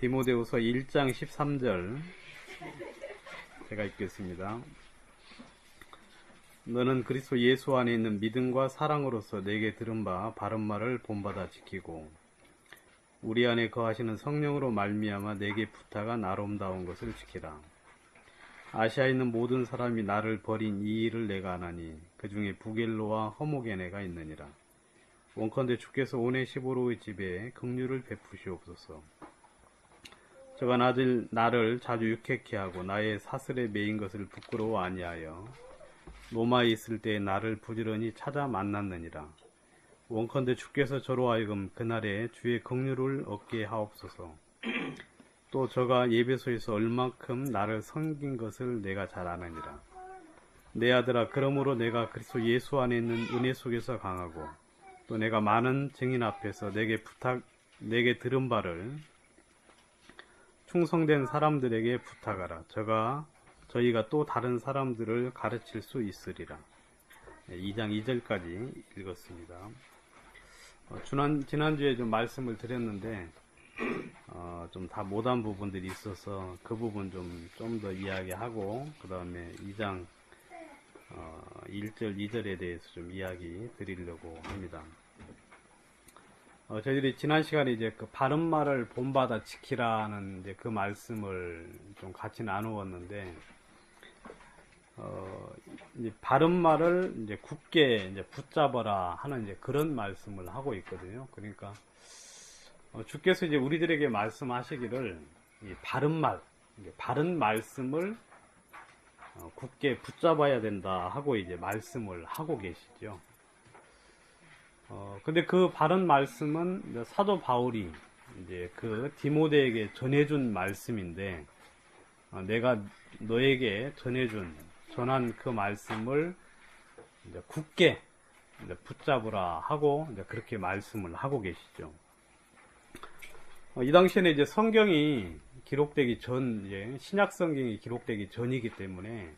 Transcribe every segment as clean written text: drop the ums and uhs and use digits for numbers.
디모데후서 1장 13절 제가 읽겠습니다. 너는 그리스도 예수 안에 있는 믿음과 사랑으로서 내게 들은 바 바른 말을 본받아 지키고 우리 안에 거하시는 성령으로 말미암아 내게 부탁한 아름다운 것을 지키라. 아시아에 있는 모든 사람이 나를 버린 이 일을 내가 아나니 그 중에 부겔로와 허모게네가 있느니라. 원컨대 주께서 오네시보로의 집에 긍휼을 베푸시옵소서. 저가 나를 자주 유쾌케 하고 나의 사슬에 매인 것을 부끄러워 아니하여 로마에 있을 때에 나를 부지런히 찾아 만났느니라. 원컨대 주께서 저로 하여금 그날에 주의 긍휼을 얻게 하옵소서. 또 저가 예배소에서 얼만큼 나를 섬긴 것을 내가 잘 아느니라. 내 아들아, 그러므로 내가 그리스도 예수 안에 있는 은혜 속에서 강하고 또 내가 많은 증인 앞에서 내게 들은 바를 충성된 사람들에게 부탁하라. 저희가 또 다른 사람들을 가르칠 수 있으리라. 2장 2절까지 읽었습니다. 지난주에 좀 말씀을 드렸는데 좀 다 못한 부분들이 있어서 그 부분 좀 더 이야기하고 그 다음에 2장 1절 2절에 대해서 좀 이야기 드리려고 합니다. 저희들이 지난 시간에 이제 그 바른 말을 본받아 지키라는 이제 그 말씀을 좀 같이 나누었는데, 이제 바른 말을 이제 굳게 이제 붙잡아라 하는 이제 그런 말씀을 하고 있거든요. 그러니까, 주께서 이제 우리들에게 말씀하시기를 이 바른 말씀을 굳게 붙잡아야 된다 하고 이제 말씀을 하고 계시죠. 근데 그 바른 말씀은 사도 바울이 이제 그 디모데에게 전해준 말씀인데, 내가 너에게 전한 그 말씀을 이제 굳게 이제 붙잡으라 하고 이제 그렇게 말씀을 하고 계시죠. 이 당시에는 이제 성경이 기록되기 전, 이제 신약 성경이 기록되기 전이기 때문에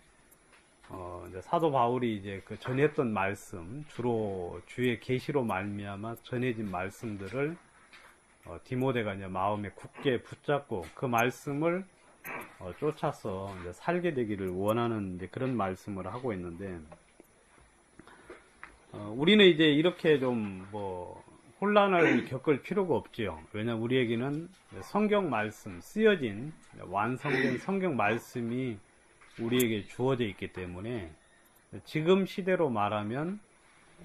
이제 사도 바울이 이제 그 전했던 말씀, 주로 주의 계시로 말미암아 전해진 말씀들을 디모데가 이제 마음에 굳게 붙잡고 그 말씀을 쫓아서 이제 살게 되기를 원하는 이제 그런 말씀을 하고 있는데, 우리는 이제 이렇게 좀 혼란을 겪을 필요가 없지요. 왜냐하면 우리에게는 성경 말씀, 쓰여진 완성된 성경 말씀이 우리에게 주어져 있기 때문에 지금 시대로 말하면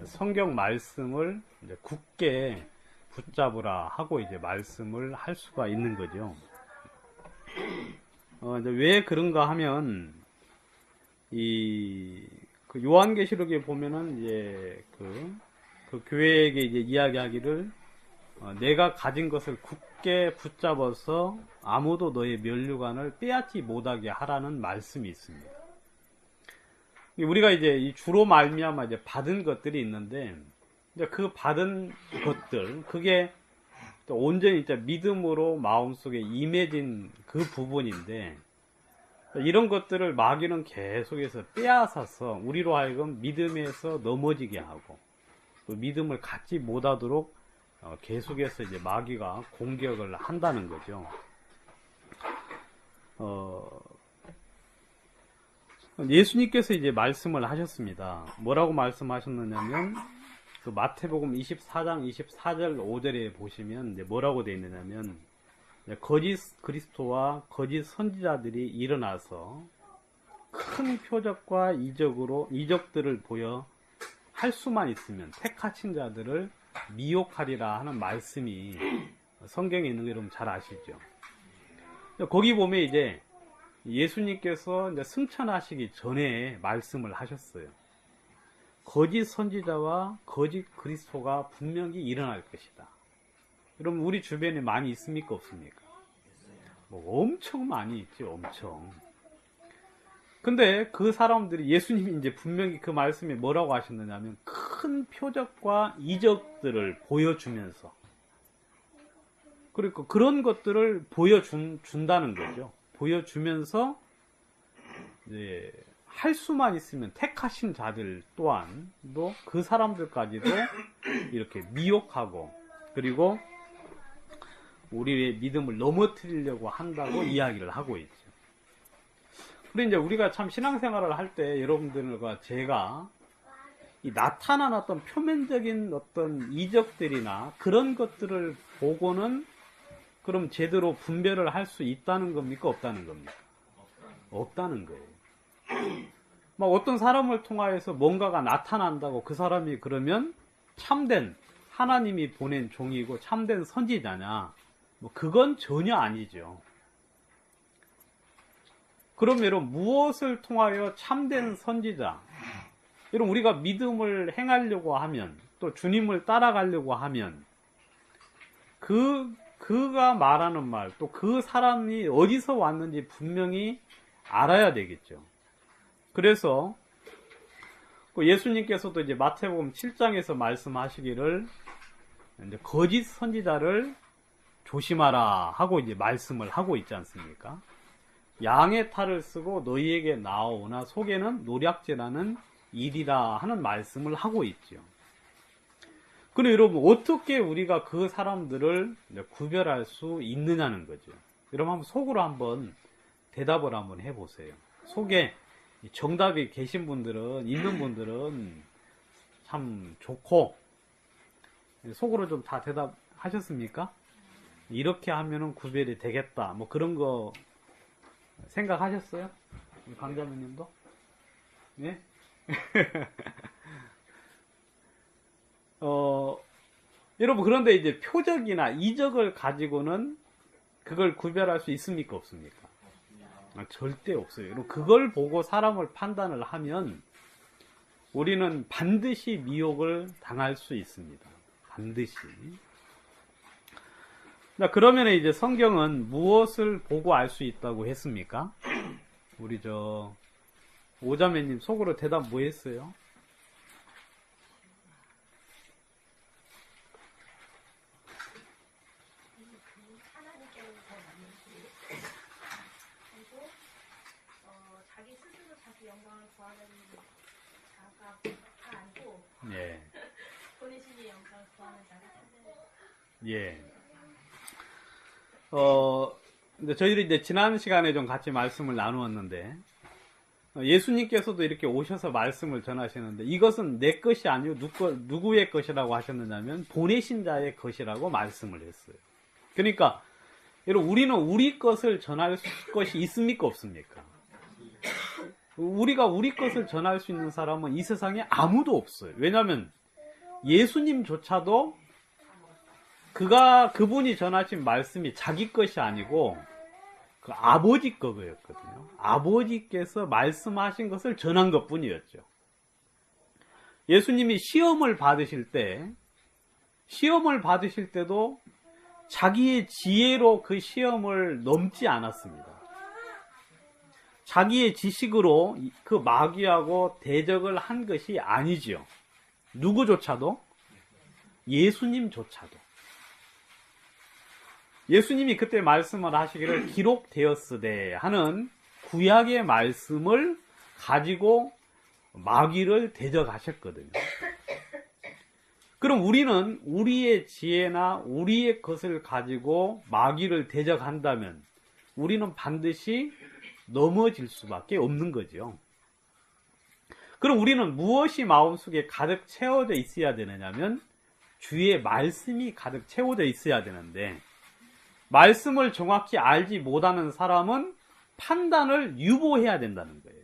성경 말씀을 이제 굳게 붙잡으라 하고 이제 말씀을 할 수가 있는 거죠. 이제 왜 그런가 하면 그 요한계시록에 보면은 이제 그 교회에게 이제 이야기하기를 내가 가진 것을 굳게 붙잡아서 아무도 너의 면류관을 빼앗지 못하게 하라는 말씀이 있습니다. 우리가 이제 주로 말미암아 이제 받은 것들이 있는데, 이제 그 받은 것들, 그게 온전히 이제 믿음으로 마음속에 임해진 그 부분인데, 이런 것들을 마귀는 계속해서 빼앗아서 우리로 하여금 믿음에서 넘어지게 하고 또 믿음을 갖지 못하도록 계속해서 이제 마귀가 공격을 한다는 거죠. 예수님께서 이제 말씀을 하셨습니다. 뭐라고 말씀하셨느냐면, 그 마태복음 24장 24절 5절에 보시면 이제 뭐라고 되어 있느냐면, 거짓 그리스도와 거짓 선지자들이 일어나서 큰 표적과 이적들을 보여 할 수만 있으면 택하신 자들을 미혹하리라 하는 말씀이 성경에 있는 거 여러분 잘 아시죠? 거기 보면 이제 예수님께서 이제 승천하시기 전에 말씀을 하셨어요. 거짓 선지자와 거짓 그리스도가 분명히 일어날 것이다. 여러분 우리 주변에 많이 있습니까, 없습니까? 엄청 많이 있죠, 엄청. 근데 그 사람들이 예수님이 이제 분명히 그 말씀에 뭐라고 하셨느냐면 큰 표적과 이적들을 보여주면서, 그리고 그런 것들을 보여준다는 거죠. 보여주면서 이제 할 수만 있으면 택하신 자들 또한도 그 사람들까지도 이렇게 미혹하고, 그리고 우리의 믿음을 넘어뜨리려고 한다고 이야기를 하고 있죠. 그런데 이제 우리가 참 신앙생활을 할 때 여러분들과 제가 이 나타난 어떤 표면적인 어떤 이적들이나 그런 것들을 보고는 그럼 제대로 분별을 할 수 있다는 겁니까? 없다는 겁니까? 없다는 거예요. 막 어떤 사람을 통하여서 뭔가가 나타난다고 그 사람이 그러면 참된 하나님이 보낸 종이고 참된 선지자냐? 뭐 그건 전혀 아니죠. 그럼 여러분 무엇을 통하여 참된 선지자? 여러분 우리가 믿음을 행하려고 하면 또 주님을 따라가려고 하면 그가 말하는 말 또 그 사람이 어디서 왔는지 분명히 알아야 되겠죠. 그래서 예수님께서도 이제 마태복음 7장에서 말씀하시기를 이제 거짓 선지자를 조심하라 하고 이제 말씀을 하고 있지 않습니까? 양의 탈을 쓰고 너희에게 나오나 속에는 노략질하는 일이라 하는 말씀을 하고 있죠. 그럼 여러분 어떻게 우리가 그 사람들을 구별할 수 있느냐는 거죠. 여러분 한번 속으로 한번 대답을 한번 해보세요. 속에 정답이 계신 분들은 있는 분들은 참 좋고 속으로 좀 다 대답하셨습니까? 이렇게 하면은 구별이 되겠다 뭐 그런 거 생각하셨어요? 강자매님도? 네? 여러분 그런데 이제 표적이나 이적을 가지고는 그걸 구별할 수 있습니까? 없습니까? 절대 없어요. 여러분 그걸 보고 사람을 판단을 하면 우리는 반드시 미혹을 당할 수 있습니다. 반드시. 자, 그러면 이제 성경은 무엇을 보고 알 수 있다고 했습니까? 우리 오자매님 속으로 대답 뭐 했어요? 자기 스스로 자기 영광을 구하는 자가 다 아니고 예. 보내신의 영광을 구하는 자가 참된. 예. 근데 저희들이 이제 지난 시간에 좀 같이 말씀을 나누었는데, 예수님께서도 이렇게 오셔서 말씀을 전하시는데, 이것은 내 것이 아니고 누구의 것이라고 하셨느냐면, 보내신 자의 것이라고 말씀을 했어요. 그러니까, 여러분, 우리는 우리 것을 전할 것이 있습니까? 없습니까? 우리가 우리 것을 전할 수 있는 사람은 이 세상에 아무도 없어요. 왜냐하면, 예수님조차도 그분이 전하신 말씀이 자기 것이 아니고 그 아버지 거였거든요. 아버지께서 말씀하신 것을 전한 것 뿐이었죠. 예수님이 시험을 받으실 때도 자기의 지혜로 그 시험을 넘지 않았습니다. 자기의 지식으로 그 마귀하고 대적을 한 것이 아니지요. 누구조차도? 예수님조차도. 예수님이 그때 말씀을 하시기를 기록되었으되 하는 구약의 말씀을 가지고 마귀를 대적하셨거든요. 그럼 우리는 우리의 지혜나 우리의 것을 가지고 마귀를 대적한다면 우리는 반드시 넘어질 수밖에 없는 거죠. 그럼 우리는 무엇이 마음속에 가득 채워져 있어야 되느냐면 주의 말씀이 가득 채워져 있어야 되는데 말씀을 정확히 알지 못하는 사람은 판단을 유보해야 된다는 거예요.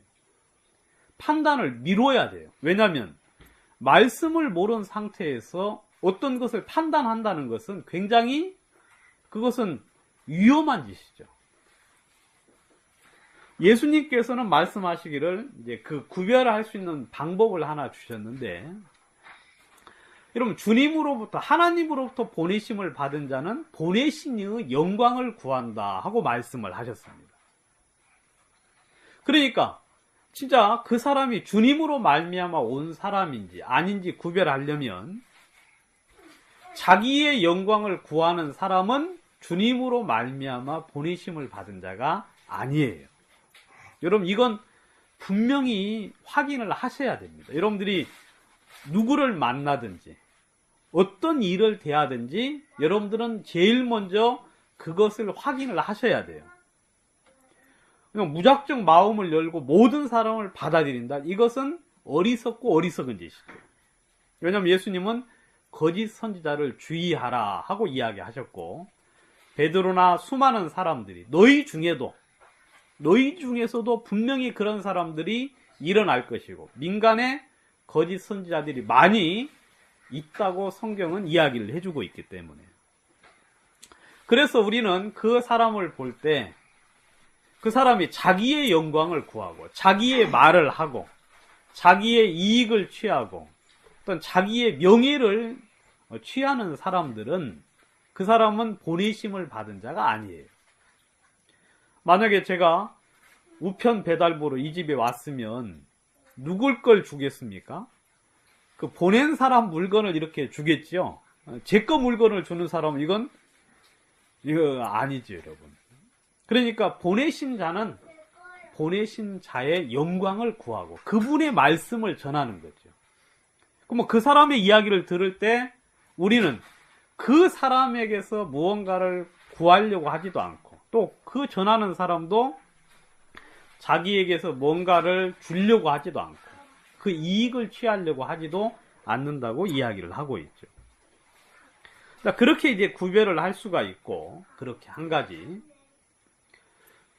판단을 미뤄야 돼요. 왜냐하면 말씀을 모르는 상태에서 어떤 것을 판단한다는 것은 굉장히 그것은 위험한 짓이죠. 예수님께서는 말씀하시기를 이제 그 구별할 수 있는 방법을 하나 주셨는데 여러분 주님으로부터 하나님으로부터 보내심을 받은 자는 보내신 이의 영광을 구한다 하고 말씀을 하셨습니다. 그러니까 진짜 그 사람이 주님으로 말미암아 온 사람인지 아닌지 구별하려면 자기의 영광을 구하는 사람은 주님으로 말미암아 보내심을 받은 자가 아니에요. 여러분 이건 분명히 확인을 하셔야 됩니다. 여러분들이 누구를 만나든지 어떤 일을 대하든지 여러분들은 제일 먼저 그것을 확인을 하셔야 돼요. 그냥 무작정 마음을 열고 모든 사람을 받아들인다. 이것은 어리석고 어리석은 짓이죠. 왜냐하면 예수님은 거짓 선지자를 주의하라 하고 이야기하셨고, 베드로나 수많은 사람들이 너희 중에서도 분명히 그런 사람들이 일어날 것이고 민간에 거짓 선지자들이 많이 있다고 성경은 이야기를 해주고 있기 때문에, 그래서 우리는 그 사람을 볼 때 그 사람이 자기의 영광을 구하고 자기의 말을 하고 자기의 이익을 취하고 어떤 자기의 명예를 취하는 사람들은 그 사람은 보내심을 받은 자가 아니에요. 만약에 제가 우편 배달부로 이 집에 왔으면 누굴 걸 주겠습니까? 그 보낸 사람 물건을 이렇게 주겠죠. 제 거 물건을 주는 사람은 이거 아니죠, 여러분. 그러니까 보내신 자는 보내신 자의 영광을 구하고 그분의 말씀을 전하는 거죠. 그럼 그 사람의 이야기를 들을 때 우리는 그 사람에게서 무언가를 구하려고 하지도 않고, 또 그 전하는 사람도 자기에게서 뭔가를 주려고 하지도 않고 그 이익을 취하려고 하지도 않는다고 이야기를 하고 있죠. 그렇게 이제 구별을 할 수가 있고, 그렇게 한 가지.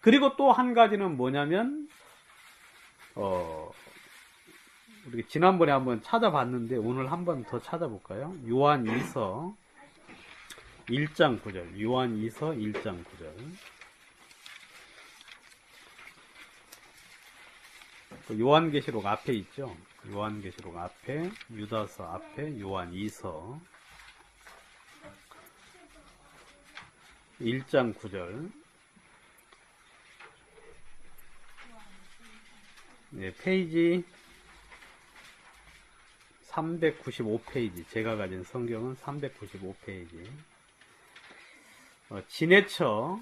그리고 또 한 가지는 뭐냐면, 우리 지난번에 한번 찾아봤는데 오늘 한번 더 찾아볼까요? 요한 2서 1장 9절. 요한 2서 1장 9절. 요한계시록 앞에 있죠. 요한계시록 앞에, 유다서 앞에, 요한 2서 1장 9절. 네, 페이지 395페이지. 제가 가진 성경은 395페이지. 지내쳐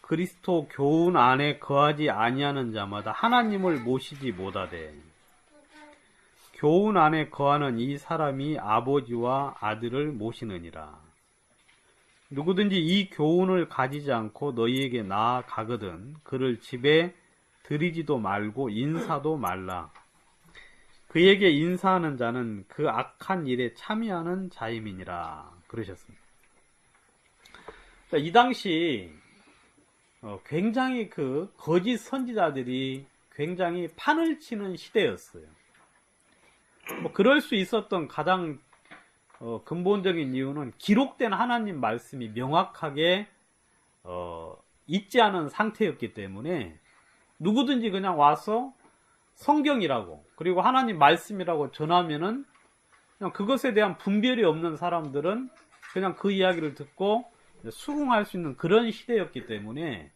그리스도 교훈 안에 거하지 아니하는 자마다 하나님을 모시지 못하되, 교훈 안에 거하는 이 사람이 아버지와 아들을 모시느니라. 누구든지 이 교훈을 가지지 않고 너희에게 나아가거든 그를 집에 들이지도 말고 인사도 말라. 그에게 인사하는 자는 그 악한 일에 참여하는 자임이니라. 그러셨습니다. 이 당시 굉장히 그 거짓 선지자들이 굉장히 판을 치는 시대였어요. 그럴 수 있었던 가장 근본적인 이유는 기록된 하나님 말씀이 명확하게 있지 않은 상태였기 때문에 누구든지 그냥 와서 성경이라고, 그리고 하나님 말씀이라고 전하면은 그냥 그것에 대한 분별이 없는 사람들은 그냥 그 이야기를 듣고 수긍할 수 있는 그런 시대였기 때문에,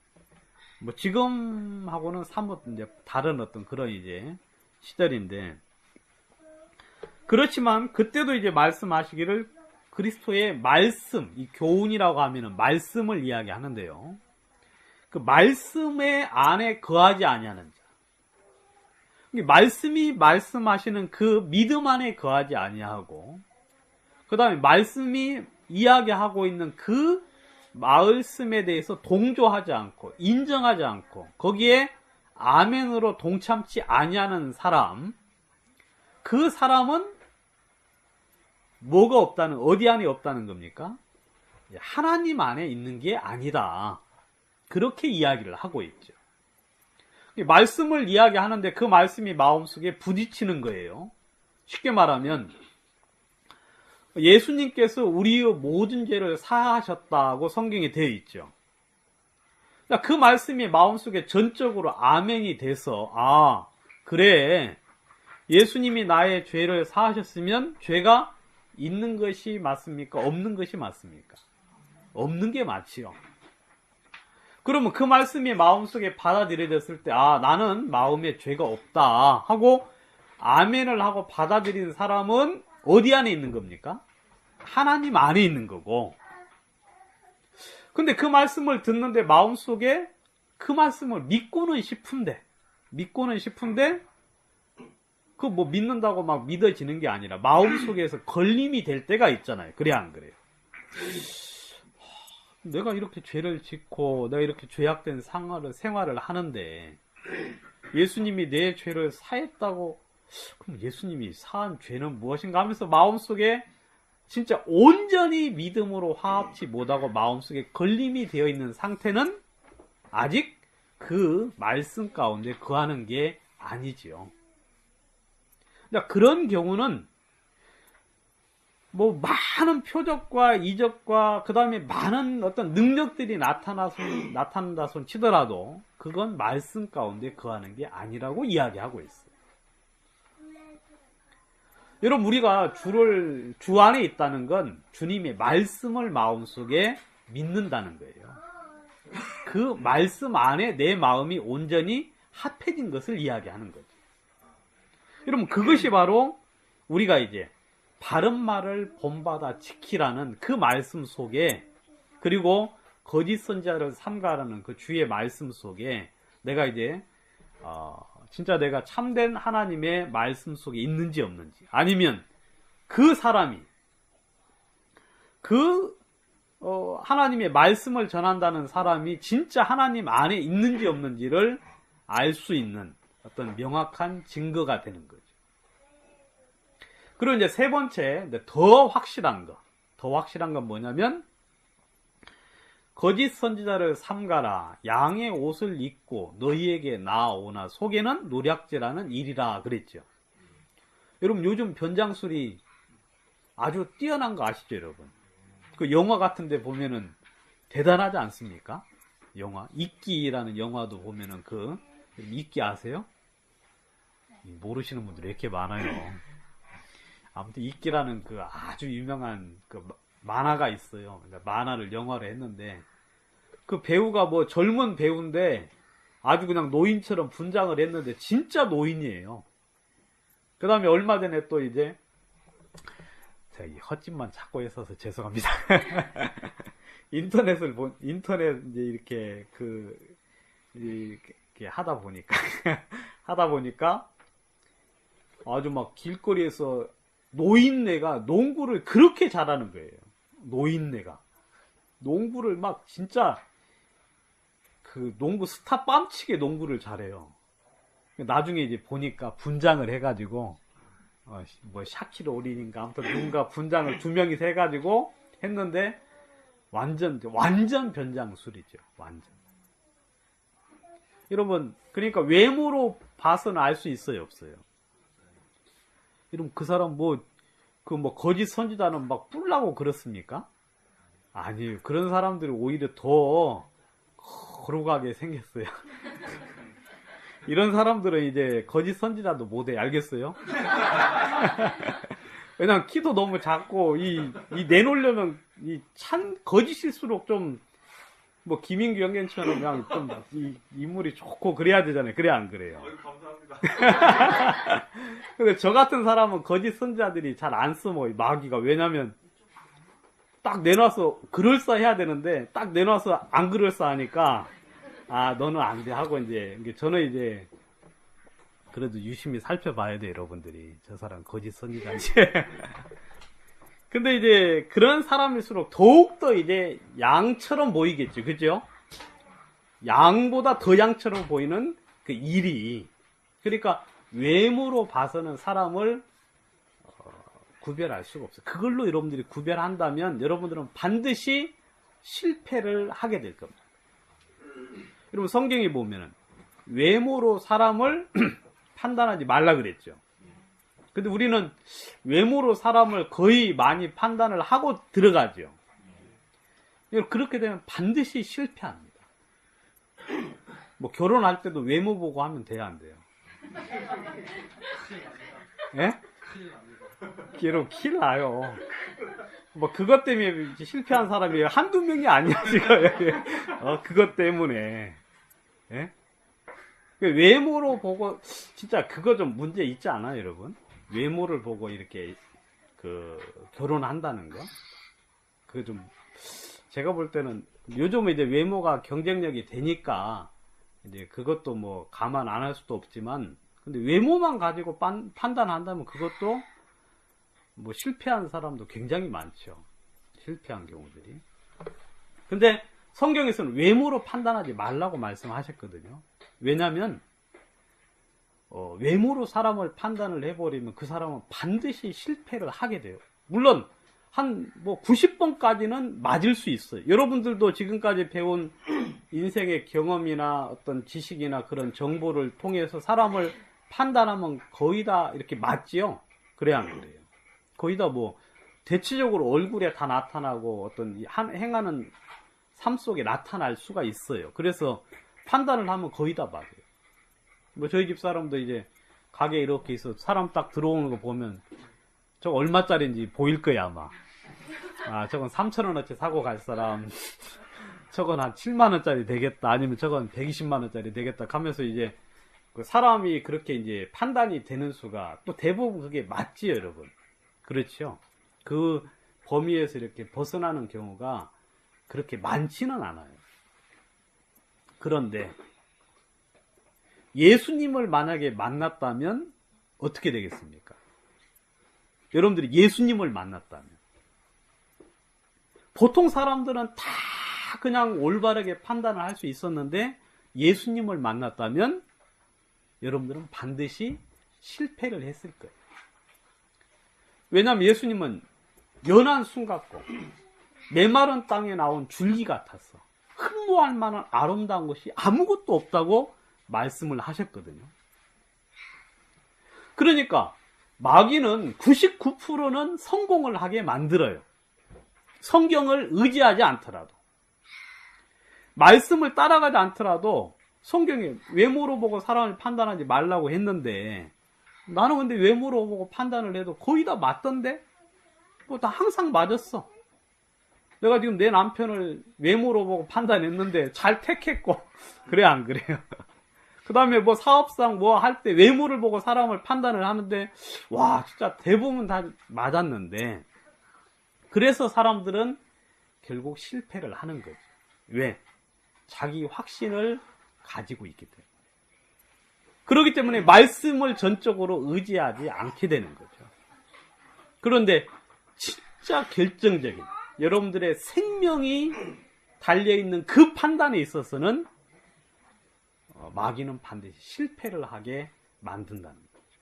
지금하고는 사뭇 이제 다른 어떤 그런 이제 시절인데, 그렇지만 그때도 이제 말씀하시기를 그리스도의 말씀, 이 교훈이라고 하면은 말씀을 이야기하는데요. 그 말씀의 안에 거하지 아니하는 자. 말씀이 말씀하시는 그 믿음 안에 거하지 아니하고, 그 다음에 말씀이 이야기하고 있는 그 말씀에 대해서 동조하지 않고 인정하지 않고 거기에 아멘으로 동참치 아니하는 사람, 그 사람은 뭐가 없다는, 어디 안에 없다는 겁니까? 하나님 안에 있는 게 아니다. 그렇게 이야기를 하고 있죠. 말씀을 이야기하는데 그 말씀이 마음속에 부딪히는 거예요. 쉽게 말하면 예수님께서 우리의 모든 죄를 사하셨다고 성경에 되어 있죠. 그 말씀이 마음속에 전적으로 아멘이 돼서, 아, 그래, 예수님이 나의 죄를 사하셨으면 죄가 있는 것이 맞습니까? 없는 것이 맞습니까? 없는 게 맞지요. 그러면 그 말씀이 마음속에 받아들여졌을 때, 아, 나는 마음에 죄가 없다 하고 아멘을 하고 받아들이는 사람은 어디 안에 있는 겁니까? 하나님 안에 있는 거고. 근데 그 말씀을 듣는데 마음속에 그 말씀을 믿고는 싶은데 그 믿는다고 막 믿어지는 게 아니라 마음속에서 걸림이 될 때가 있잖아요. 그래 안 그래요? 내가 이렇게 죄를 짓고 내가 이렇게 죄악된 생활을 하는데 예수님이 내 죄를 사했다고, 그럼 예수님이 사한 죄는 무엇인가 하면서 마음속에 진짜 온전히 믿음으로 화합치 못하고 마음속에 걸림이 되어 있는 상태는 아직 그 말씀 가운데 거하는 게 아니지요. 그러니까 그런 경우는 뭐 많은 표적과 이적과 그 다음에 많은 어떤 능력들이 나타난다 손 치더라도 그건 말씀 가운데 거하는 게 아니라고 이야기하고 있어요. 여러분, 우리가 주 안에 있다는 건 주님의 말씀을 마음속에 믿는다는 거예요. 그 말씀 안에 내 마음이 온전히 합해진 것을 이야기하는 거죠. 여러분, 그것이 바로 우리가 이제 바른 말을 본받아 지키라는 그 말씀 속에, 그리고 거짓 선지자를 삼가라는 그 주의 말씀 속에 내가 이제 진짜 내가 참된 하나님의 말씀 속에 있는지 없는지, 아니면 그 사람이 하나님의 말씀을 전한다는 사람이 진짜 하나님 안에 있는지 없는지를 알 수 있는 어떤 명확한 증거가 되는 거죠. 그리고 이제 세 번째, 더 확실한 건 뭐냐면, 거짓 선지자를 삼가라. 양의 옷을 입고 너희에게 나아오나 속에는 노략질하는 일이라 그랬죠. 여러분, 요즘 변장술이 아주 뛰어난 거 아시죠, 여러분? 그 영화 같은 데 보면은 대단하지 않습니까? 영화 이끼라는 영화도 보면은 이끼 아세요? 모르시는 분들이 왜 이렇게 많아요. 아무튼 이끼라는 그 아주 유명한 그 만화가 있어요. 만화를 영화로 했는데 그 배우가 뭐 젊은 배우인데 아주 그냥 노인처럼 분장을 했는데 진짜 노인이에요. 그 다음에 얼마 전에 또 이제 제가 이 헛짓만 찾고 있어서 죄송합니다. 인터넷 이제 이렇게 이렇게 하다 보니까 아주 막 길거리에서 노인네가 농구를 그렇게 잘하는 거예요. 노인네가 농구를 막 진짜 그 농구 스타 뺨치게 농구를 잘해요. 나중에 이제 보니까 분장을 해가지고 뭐 샤키로 올인인가 아무튼 누군가 분장을 두 명이서 해가지고 했는데 완전 변장술이죠. 완전. 여러분, 그러니까 외모로 봐서는 알 수 있어요, 없어요? 여러분, 그 사람 거짓 선지자는 막 뿔나고 그렇습니까? 아니에요. 그런 사람들이 오히려 더 거룩하게 생겼어요. 이런 사람들은 이제 거짓 선지자도 못해. 알겠어요? 왜냐면 키도 너무 작고, 내놓으려면, 거짓일수록 좀, 뭐, 김인규 형님처럼 그냥 좀, 인물이 좋고 그래야 되잖아요. 그래, 안 그래요? 감사합니다. 근데 저 같은 사람은 거짓 선지자들이 잘 안 써먹어요. 마귀가. 왜냐면, 딱 내놔서 그럴싸해야 되는데, 딱 내놔서 안 그럴싸하니까, 너는 안 돼. 하고 이제, 저는 이제, 그래도 유심히 살펴봐야 돼, 여러분들이. 저 사람 거짓 선지자인지. 근데 이제 그런 사람일수록 더욱더 이제 양처럼 보이겠죠. 그죠? 양보다 더 양처럼 보이는 그 일이. 그러니까 외모로 봐서는 사람을 구별할 수가 없어요. 그걸로 여러분들이 구별한다면 여러분들은 반드시 실패를 하게 될 겁니다. 여러분, 성경에 보면은 외모로 사람을 판단하지 말라 그랬죠. 근데 우리는 외모로 사람을 거의 많이 판단을 하고 들어가죠. 그렇게 되면 반드시 실패합니다. 뭐 결혼할 때도 외모 보고 하면 돼야 안 돼요? 예? 여러분, 큰일 나요. 뭐 그것 때문에 실패한 사람이 한두 명이 아니야 지금. 그것 때문에. 예? 외모로 보고 진짜 그거 좀 문제 있지 않아요, 여러분? 외모를 보고 이렇게 결혼한다는 거? 그거 좀 제가 볼 때는 요즘은 이제 외모가 경쟁력이 되니까 이제 그것도 뭐 감안 안 할 수도 없지만, 근데 외모만 가지고 판단한다면 그것도 뭐 실패한 사람도 굉장히 많죠. 실패한 경우들이. 근데 성경에서는 외모로 판단하지 말라고 말씀하셨거든요. 왜냐하면 외모로 사람을 판단을 해버리면 그 사람은 반드시 실패를 하게 돼요. 물론 한 90번까지는 맞을 수 있어요. 여러분들도 지금까지 배운 인생의 경험이나 어떤 지식이나 그런 정보를 통해서 사람을 판단하면 거의 다 이렇게 맞지요? 그래야 안 그래요? 거의 다 대체적으로 얼굴에 다 나타나고 어떤 행하는 삶 속에 나타날 수가 있어요. 그래서 판단을 하면 거의 다 맞아요. 저희 집 사람도 이제 가게에 이렇게 있어 사람 딱 들어오는 거 보면 저거 얼마짜리인지 보일 거야 아마. 저건 3,000원어치 사고 갈 사람, 저건 한 7만원짜리 되겠다, 아니면 저건 120만원짜리 되겠다 하면서 이제 그 사람이 그렇게 이제 판단이 되는 수가 또 대부분 그게 맞지요, 여러분. 그렇죠? 그 범위에서 이렇게 벗어나는 경우가 그렇게 많지는 않아요. 그런데 예수님을 만약에 만났다면 어떻게 되겠습니까? 여러분들이 예수님을 만났다면 보통 사람들은 다 그냥 올바르게 판단을 할 수 있었는데 예수님을 만났다면 여러분들은 반드시 실패를 했을 거예요. 왜냐하면 예수님은 연한 순 같고 메마른 땅에 나온 줄기 같았어. 흠모할 만한 아름다운 것이 아무것도 없다고 말씀을 하셨거든요. 그러니까 마귀는 99%는 성공을 하게 만들어요. 성경을 의지하지 않더라도, 말씀을 따라가지 않더라도 성경에 외모로 보고 사람을 판단하지 말라고 했는데 나는 근데 외모로 보고 판단을 해도 거의 다 맞던데? 다 항상 맞았어. 내가 지금 내 남편을 외모로 보고 판단했는데 잘 택했고 그래 안 그래요? 그 다음에 사업상 할 때 외모를 보고 사람을 판단을 하는데 와 진짜 대부분 다 맞았는데 그래서 사람들은 결국 실패를 하는 거죠. 왜? 자기 확신을 가지고 있기 때문에. 그렇기 때문에 말씀을 전적으로 의지하지 않게 되는 거죠. 그런데 진짜 결정적인 여러분들의 생명이 달려있는 그 판단에 있어서는 마귀는 반드시 실패를 하게 만든다는 거죠.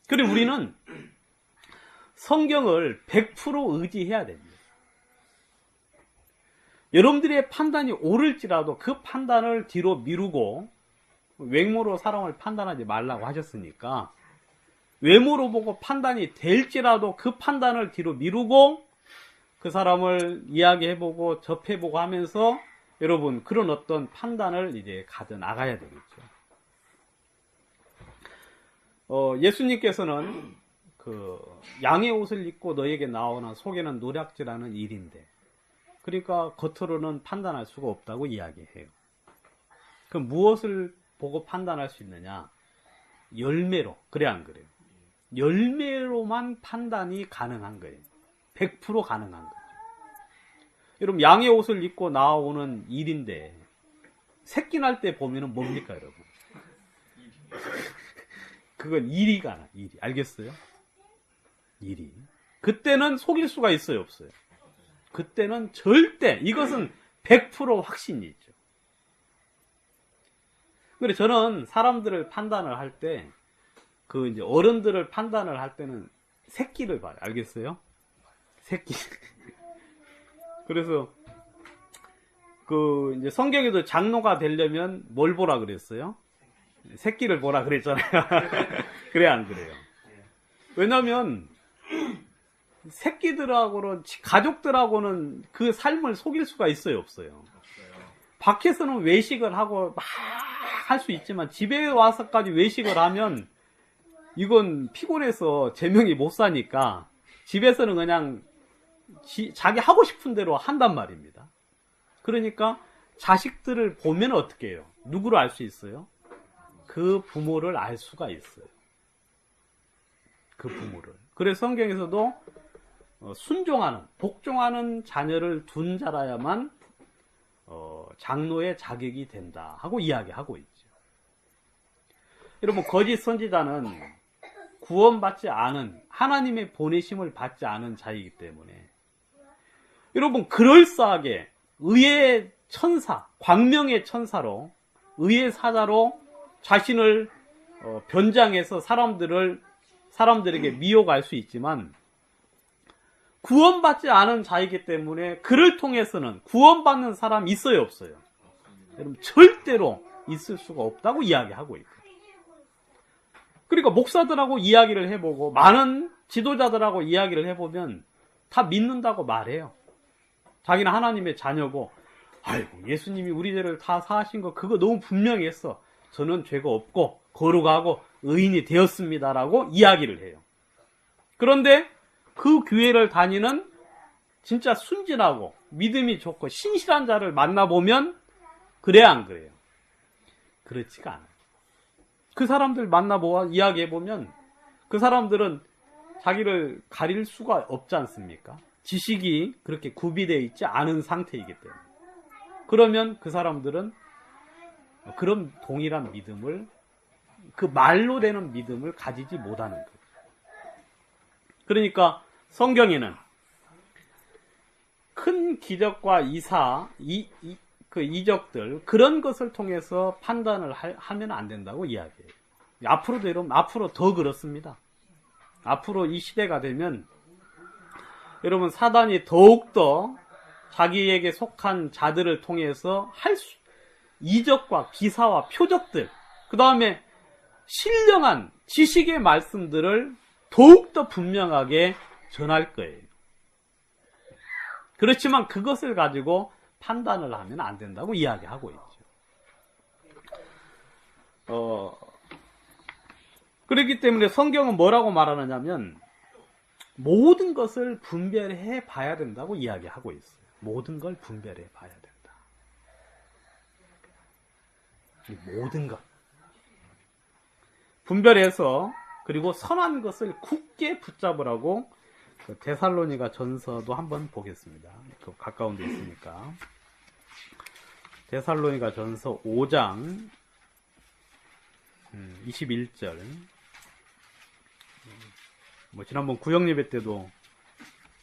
그리고 우리는 성경을 100% 의지해야 됩니다. 여러분들의 판단이 옳을지라도 그 판단을 뒤로 미루고 외모로 사람을 판단하지 말라고 하셨으니까 외모로 보고 판단이 될지라도 그 판단을 뒤로 미루고 그 사람을 이야기해보고 접해보고 하면서 여러분 그런 어떤 판단을 이제 가져 나가야 되겠죠. 예수님께서는 그 양의 옷을 입고 너에게 나오나 속에는 노략질하는 일인데, 그러니까 겉으로는 판단할 수가 없다고 이야기해요. 그럼 무엇을 보고 판단할 수 있느냐? 열매로. 그래 안 그래요? 열매로만 판단이 가능한 거예요. 100% 가능한 거죠. 여러분 양의 옷을 입고 나오는 일인데 새끼 날 때 보면은 뭡니까 여러분? 그건 일이가 나. 일이. 알겠어요? 일이. 그때는 속일 수가 있어요, 없어요? 그때는 절대, 이것은 100% 확신이죠. 그래, 저는 사람들을 판단을 할 때, 이제 어른들을 판단을 할 때는 새끼를 봐요. 알겠어요? 새끼. 그래서, 이제 성경에도 장로가 되려면 뭘 보라 그랬어요? 새끼를 보라 그랬잖아요. 그래, 안 그래요? 왜냐면, 새끼들하고는, 가족들하고는 그 삶을 속일 수가 있어요, 없어요? 밖에서는 외식을 하고 막 할 수 있지만 집에 와서까지 외식을 하면 이건 피곤해서 제명이 못 사니까 집에서는 그냥 자기 하고 싶은 대로 한단 말입니다. 그러니까 자식들을 보면 어떻게 해요? 누구를 알 수 있어요? 그 부모를 알 수가 있어요. 그 부모를. 그래서 성경에서도 순종하는, 복종하는 자녀를 둔 자라야만 장로의 자격이 된다 하고 이야기하고 있죠. 여러분, 거짓 선지자는 구원받지 않은, 하나님의 보내심을 받지 않은 자이기 때문에 여러분, 그럴싸하게 의의 천사, 광명의 천사로, 의의 사자로 자신을 변장해서 사람들에게 미혹할 수 있지만, 구원받지 않은 자이기 때문에 그를 통해서는 구원받는 사람 있어요, 없어요? 여러분, 절대로 있을 수가 없다고 이야기하고 있고. 그러니까 목사들하고 이야기를 해보고 많은 지도자들하고 이야기를 해보면 다 믿는다고 말해요. 자기는 하나님의 자녀고, 아이고 예수님이 우리 죄를 다 사하신 거 그거 너무 분명히 했어. 저는 죄가 없고 거룩하고 의인이 되었습니다라고 이야기를 해요. 그런데 그 교회를 다니는 진짜 순진하고 믿음이 좋고 신실한 자를 만나보면 그래야 안 그래요? 그렇지가 않아요. 그 사람들 만나보고 이야기해보면 그 사람들은 자기를 가릴 수가 없지 않습니까? 지식이 그렇게 구비되어 있지 않은 상태이기 때문에. 그러면 그 사람들은 그런 동일한 믿음을, 그 말로 되는 믿음을 가지지 못하는 거예요. 그러니까 성경에는 큰 기적과 이적들, 그런 것을 통해서 판단을 하면 안 된다고 이야기해요. 앞으로도 여러분, 앞으로 더 그렇습니다. 앞으로 이 시대가 되면 여러분, 사단이 더욱더 자기에게 속한 자들을 통해서 이적과 기사와 표적들, 그 다음에 신령한 지식의 말씀들을 더욱더 분명하게 전할 거예요. 그렇지만 그것을 가지고 판단을 하면 안 된다고 이야기하고 있죠. 그렇기 때문에 성경은 뭐라고 말하느냐면 모든 것을 분별해 봐야 된다고 이야기하고 있어요. 모든 걸 분별해 봐야 된다. 모든 것. 분별해서, 그리고 선한 것을 굳게 붙잡으라고 데살로니가 전서도 한번 보겠습니다. 그 가까운 데 있으니까. 데살로니가 전서 5장 21절. 지난번 구역예배 때도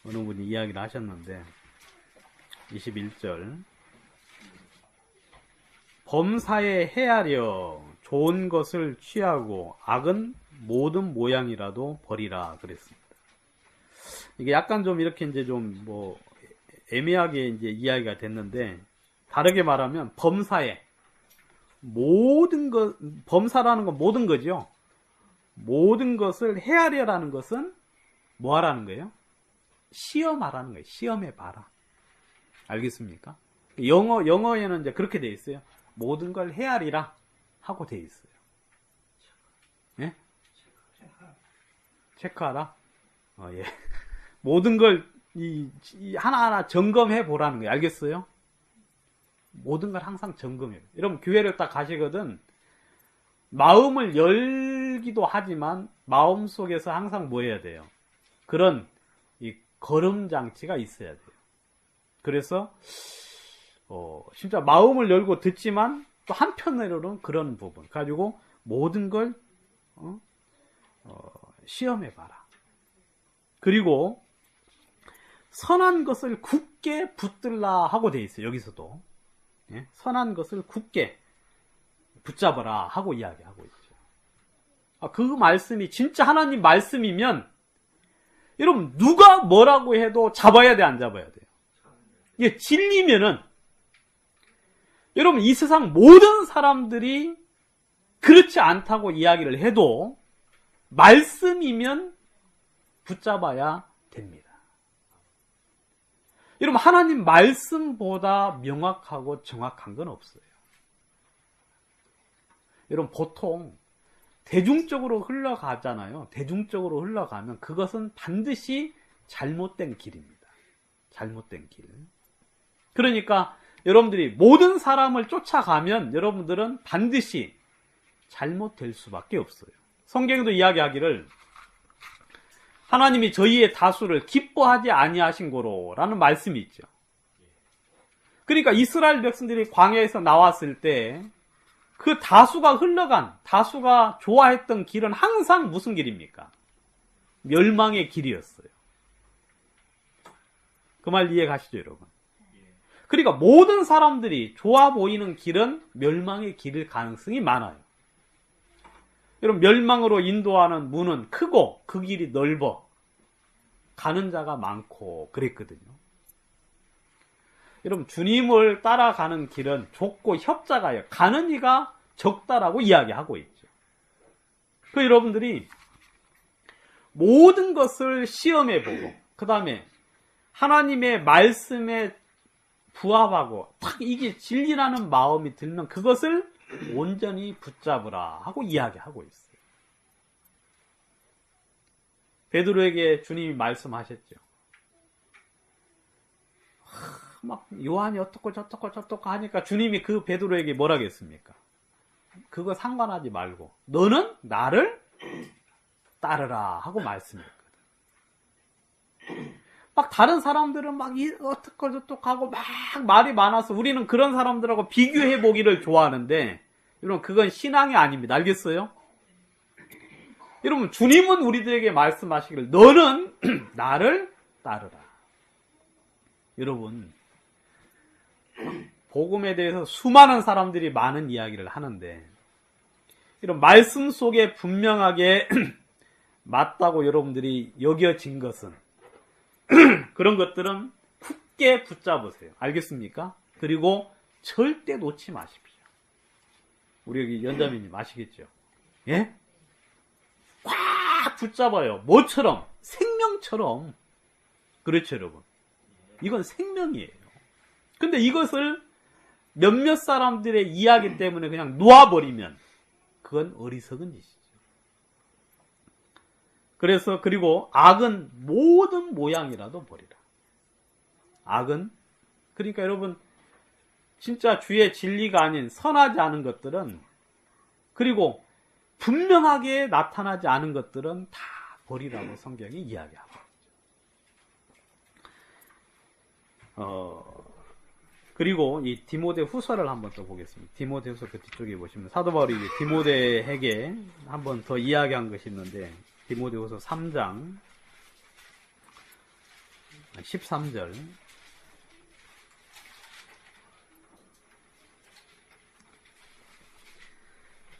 어느 분이 이야기를 하셨는데, 21절. 범사에 헤아려 좋은 것을 취하고 악은 모든 모양이라도 버리라 그랬습니다. 이게 약간 좀 이렇게 이제 좀 애매하게 이제 이야기가 됐는데, 다르게 말하면 범사에 모든 것, 범사라는 건 모든 거죠. 모든 것을 헤아려라는 것은 뭐 하라는 거예요? 시험하라는 거예요. 시험해 봐라. 알겠습니까? 영어에는 이제 그렇게 돼 있어요. 모든 걸 헤아리라 하고 돼 있어요. 예? 체크하라? 예. 모든 걸 하나하나 점검해 보라는 거예요. 알겠어요? 모든 걸 항상 점검해요. 여러분, 교회를 딱 가시거든, 마음을 열기도 하지만 마음 속에서 항상 뭐 해야 돼요? 그런 이 걸음장치가 있어야 돼요. 그래서 진짜 마음을 열고 듣지만 또 한편으로는 그런 부분 가지고 모든 걸 시험해 봐라. 그리고 선한 것을 굳게 붙들라 하고 돼 있어요. 여기서도. 예? 선한 것을 굳게 붙잡아라 하고 이야기하고 있죠. 그 말씀이 진짜 하나님 말씀이면 여러분, 누가 뭐라고 해도 잡아야 돼, 안 잡아야 돼요? 이게 진리면은 여러분, 이 세상 모든 사람들이 그렇지 않다고 이야기를 해도 말씀이면 붙잡아야 됩니다. 여러분, 하나님 말씀보다 명확하고 정확한 건 없어요. 여러분, 보통 대중적으로 흘러가잖아요. 대중적으로 흘러가면 그것은 반드시 잘못된 길입니다. 잘못된 길. 그러니까 여러분들이 모든 사람을 쫓아가면 여러분들은 반드시 잘못될 수밖에 없어요. 성경에도 이야기하기를 하나님이 저희의 다수를 기뻐하지 아니하신 거로라는 말씀이 있죠. 그러니까 이스라엘 백성들이 광야에서 나왔을 때 그 다수가 다수가 좋아했던 길은 항상 무슨 길입니까? 멸망의 길이었어요. 그 말 이해 가시죠, 여러분? 그러니까 모든 사람들이 좋아 보이는 길은 멸망의 길일 가능성이 많아요. 여러분, 멸망으로 인도하는 문은 크고 그 길이 넓어 가는 자가 많고 그랬거든요. 여러분, 주님을 따라가는 길은 좁고 협자가요. 가는 이가 적다라고 이야기하고 있죠. 그 여러분들이 모든 것을 시험해보고 그 다음에 하나님의 말씀에 부합하고 딱 이게 진리라는 마음이 들면 그것을 온전히 붙잡으라 하고 이야기하고 있어요. 베드로에게 주님이 말씀하셨죠. 막 요한이 어떻고 저떻고 하니까 주님이 그 베드로에게 뭐라 했습니까? 그거 상관하지 말고 너는 나를 따르라 하고 말씀했거든. 막 다른 사람들은 막 어떻고 저떻고 하고 막 말이 많아서 우리는 그런 사람들하고 비교해 보기를 좋아하는데 여러분, 그건 신앙이 아닙니다. 알겠어요? 여러분, 주님은 우리들에게 말씀하시기를 너는 나를 따르라. 여러분, 복음에 대해서 수많은 사람들이 많은 이야기를 하는데 이런 말씀 속에 분명하게 맞다고 여러분들이 여겨진 것은 그런 것들은 굳게 붙잡으세요. 알겠습니까? 그리고 절대 놓지 마십시오. 우리 여기 연자매님 아시겠죠? 예? 꽉 붙잡아요. 뭐처럼? 생명처럼. 그렇죠, 여러분? 이건 생명이에요. 근데 이것을 몇몇 사람들의 이야기 때문에 그냥 놓아버리면 그건 어리석은 짓이죠. 그래서 그리고 악은 모든 모양이라도 버리라. 악은 그러니까 여러분 진짜 주의 진리가 아닌 선하지 않은 것들은 그리고 분명하게 나타나지 않은 것들은 다 버리라고 성경이 이야기하고 있죠. 그리고 이 디모데 후서를 한번 또 보겠습니다. 디모데 후서 그 뒤쪽에 보시면 사도 바울이 디모데에게 한번 더 이야기한 것이 있는데 디모데 후서 3장 13절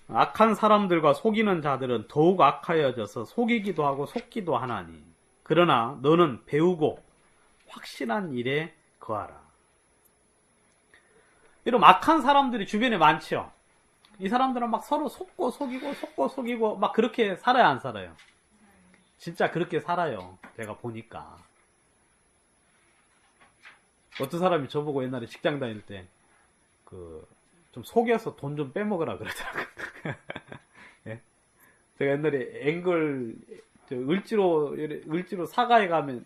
악한 사람들과 속이는 자들은 더욱 악하여져서 속이기도 하고 속기도 하나니 그러나 너는 배우고 확신한 일에 거하라. 이런 악한 사람들이 주변에 많죠. 이 사람들은 막 서로 속고 속이고 막 그렇게 살아요, 안 살아요? 진짜 그렇게 살아요. 제가 보니까. 어떤 사람이 저보고 옛날에 직장 다닐 때 좀 속여서 돈 좀 빼먹으라 그러더라고요. 예? 제가 옛날에 을지로 사가에 가면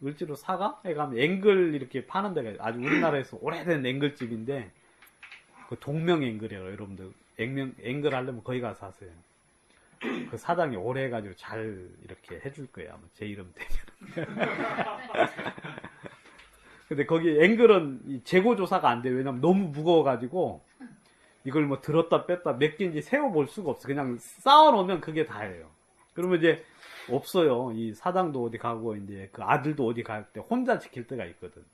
을지로 사가에 가면 앵글 이렇게 파는 데가 아주 우리나라에서 오래된 앵글집인데 그 동명앵글이에요. 여러분들 앵글 하려면 거기 가서 사세요. 그 사장이 오래 해가지고 잘 이렇게 해줄 거예요. 아마 제 이름 되면. 근데 거기 앵글은 재고 조사가 안 돼요. 왜냐면 너무 무거워가지고 이걸 뭐 들었다 뺐다 몇 개인지 세워볼 수가 없어. 그냥 쌓아놓으면 그게 다예요. 그러면 이제 없어요. 이 사장도 어디 가고 이제 그 아들도 어디 갈 때 혼자 지킬 때가 있거든.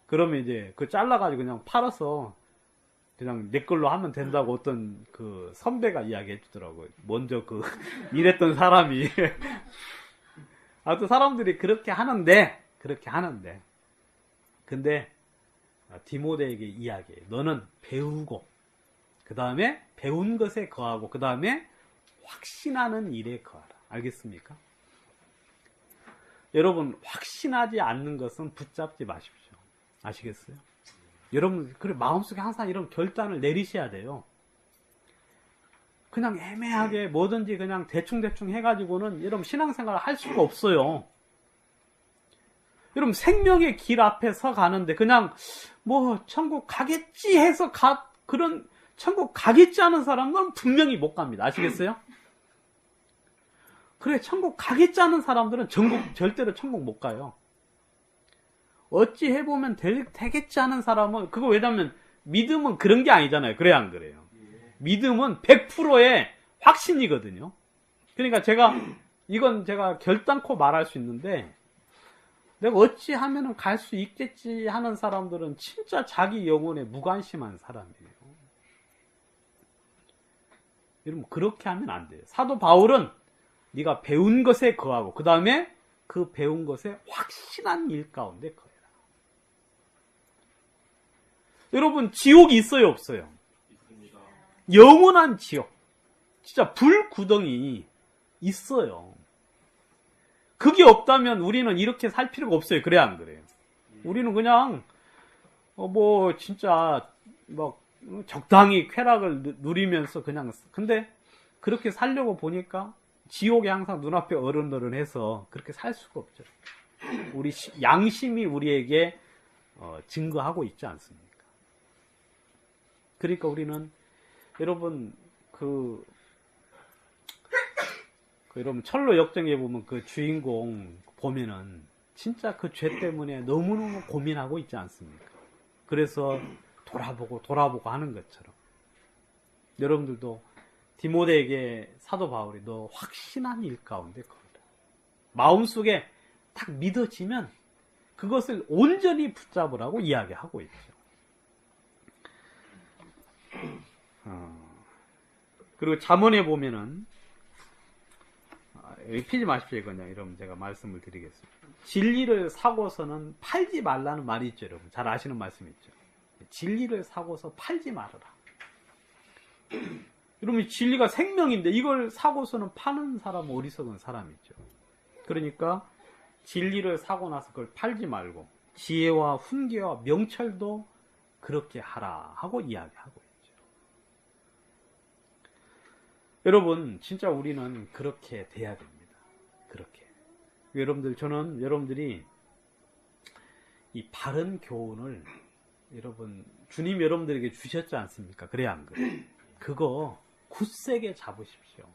그러면 이제 그 잘라가지고 그냥 팔아서 그냥 내 걸로 하면 된다고 어떤 그 선배가 이야기해 주더라고요. 먼저 일했던 사람이. 아무튼 사람들이 그렇게 하는데. 근데 디모데에게 이야기해. 너는 배우고 그 다음에 배운 것에 거하고 그 다음에 확신하는 일에 거하라. 알겠습니까? 여러분 확신하지 않는 것은 붙잡지 마십시오. 아시겠어요? 여러분 그래 마음속에 항상 이런 결단을 내리셔야 돼요. 그냥 애매하게 뭐든지 그냥 대충 해가지고는 여러분 신앙생활을 할 수가 없어요. 여러분 생명의 길 앞에 서 가는데 그냥 뭐 천국 가겠지 해서 그런 천국 가겠지 하는 사람은 분명히 못 갑니다. 아시겠어요? 그래 천국 가겠지 하는 사람들은 절대로 천국 못 가요. 어찌 해보면 되겠지 하는 사람은 그거 왜냐면 믿음은 그런 게 아니잖아요. 그래야 안 그래요? 믿음은 100%의 확신이거든요. 그러니까 이건 제가 결단코 말할 수 있는데 내가 어찌 하면은 갈 수 있겠지 하는 사람들은 진짜 자기 영혼에 무관심한 사람이에요. 여러분, 그렇게 하면 안 돼요. 사도 바울은 네가 배운 것에 거하고 그 다음에 그 배운 것에 확신한 일 가운데 거해라. 여러분, 지옥이 있어요, 없어요? 있습니다. 영원한 지옥, 진짜 불구덩이 있어요. 그게 없다면 우리는 이렇게 살 필요가 없어요. 그래 안 그래요? 우리는 그냥 뭐 진짜 막 적당히 쾌락을 누리면서 그냥, 근데 그렇게 살려고 보니까 지옥이 항상 눈앞에 어른어른해서 그렇게 살 수가 없죠. 우리 양심이 우리에게 증거하고 있지 않습니까? 그러니까 우리는 여러분 여러분 철로 역정에 보면 그 주인공 보면은 진짜 그 죄 때문에 너무너무 고민하고 있지 않습니까? 그래서 돌아보고 하는 것처럼 여러분들도 디모데에게 사도 바울이 너 확신한 일 가운데 거하라. 마음속에 딱 믿어지면 그것을 온전히 붙잡으라고 이야기하고 있죠. 그리고 잠언에 보면은 여기 피지 마십시오. 그냥 여러분 제가 말씀을 드리겠습니다. 진리를 사고서는 팔지 말라는 말이 있죠. 여러분 잘 아시는 말씀 있죠. 진리를 사고서 팔지 말아라. 여러분 진리가 생명인데 이걸 사고서는 파는 사람은 어리석은 사람이죠. 그러니까 진리를 사고 나서 그걸 팔지 말고 지혜와 훈계와 명철도 그렇게 하라 하고 이야기하고 있죠. 여러분 진짜 우리는 그렇게 돼야 됩니다. 그렇게. 여러분들, 저는 여러분들이 이 바른 교훈을 여러분 주님 여러분들에게 주셨지 않습니까? 그래 안 그래? 그거 굳세게 잡으십시오.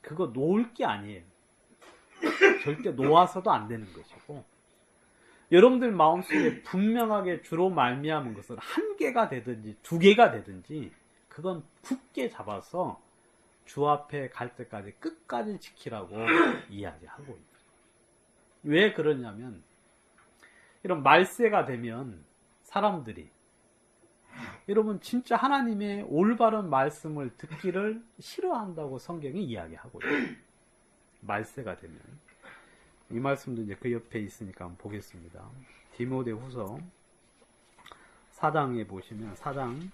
그거 놓을 게 아니에요. 절대 놓아서도 안 되는 것이고, 여러분들 마음속에 분명하게 주로 말미암은 것은 한 개가 되든지 두 개가 되든지 그건 굳게 잡아서 주 앞에 갈 때까지 끝까지 지키라고 이야기하고 있죠. 왜 그러냐면 이런 말세가 되면 사람들이 여러분 진짜 하나님의 올바른 말씀을 듣기를 싫어한다고 성경이 이야기하고 있어요. 말세가 되면 이 말씀도 이제 그 옆에 있으니까 한번 보겠습니다. 디모데후서 4장에 보시면 4장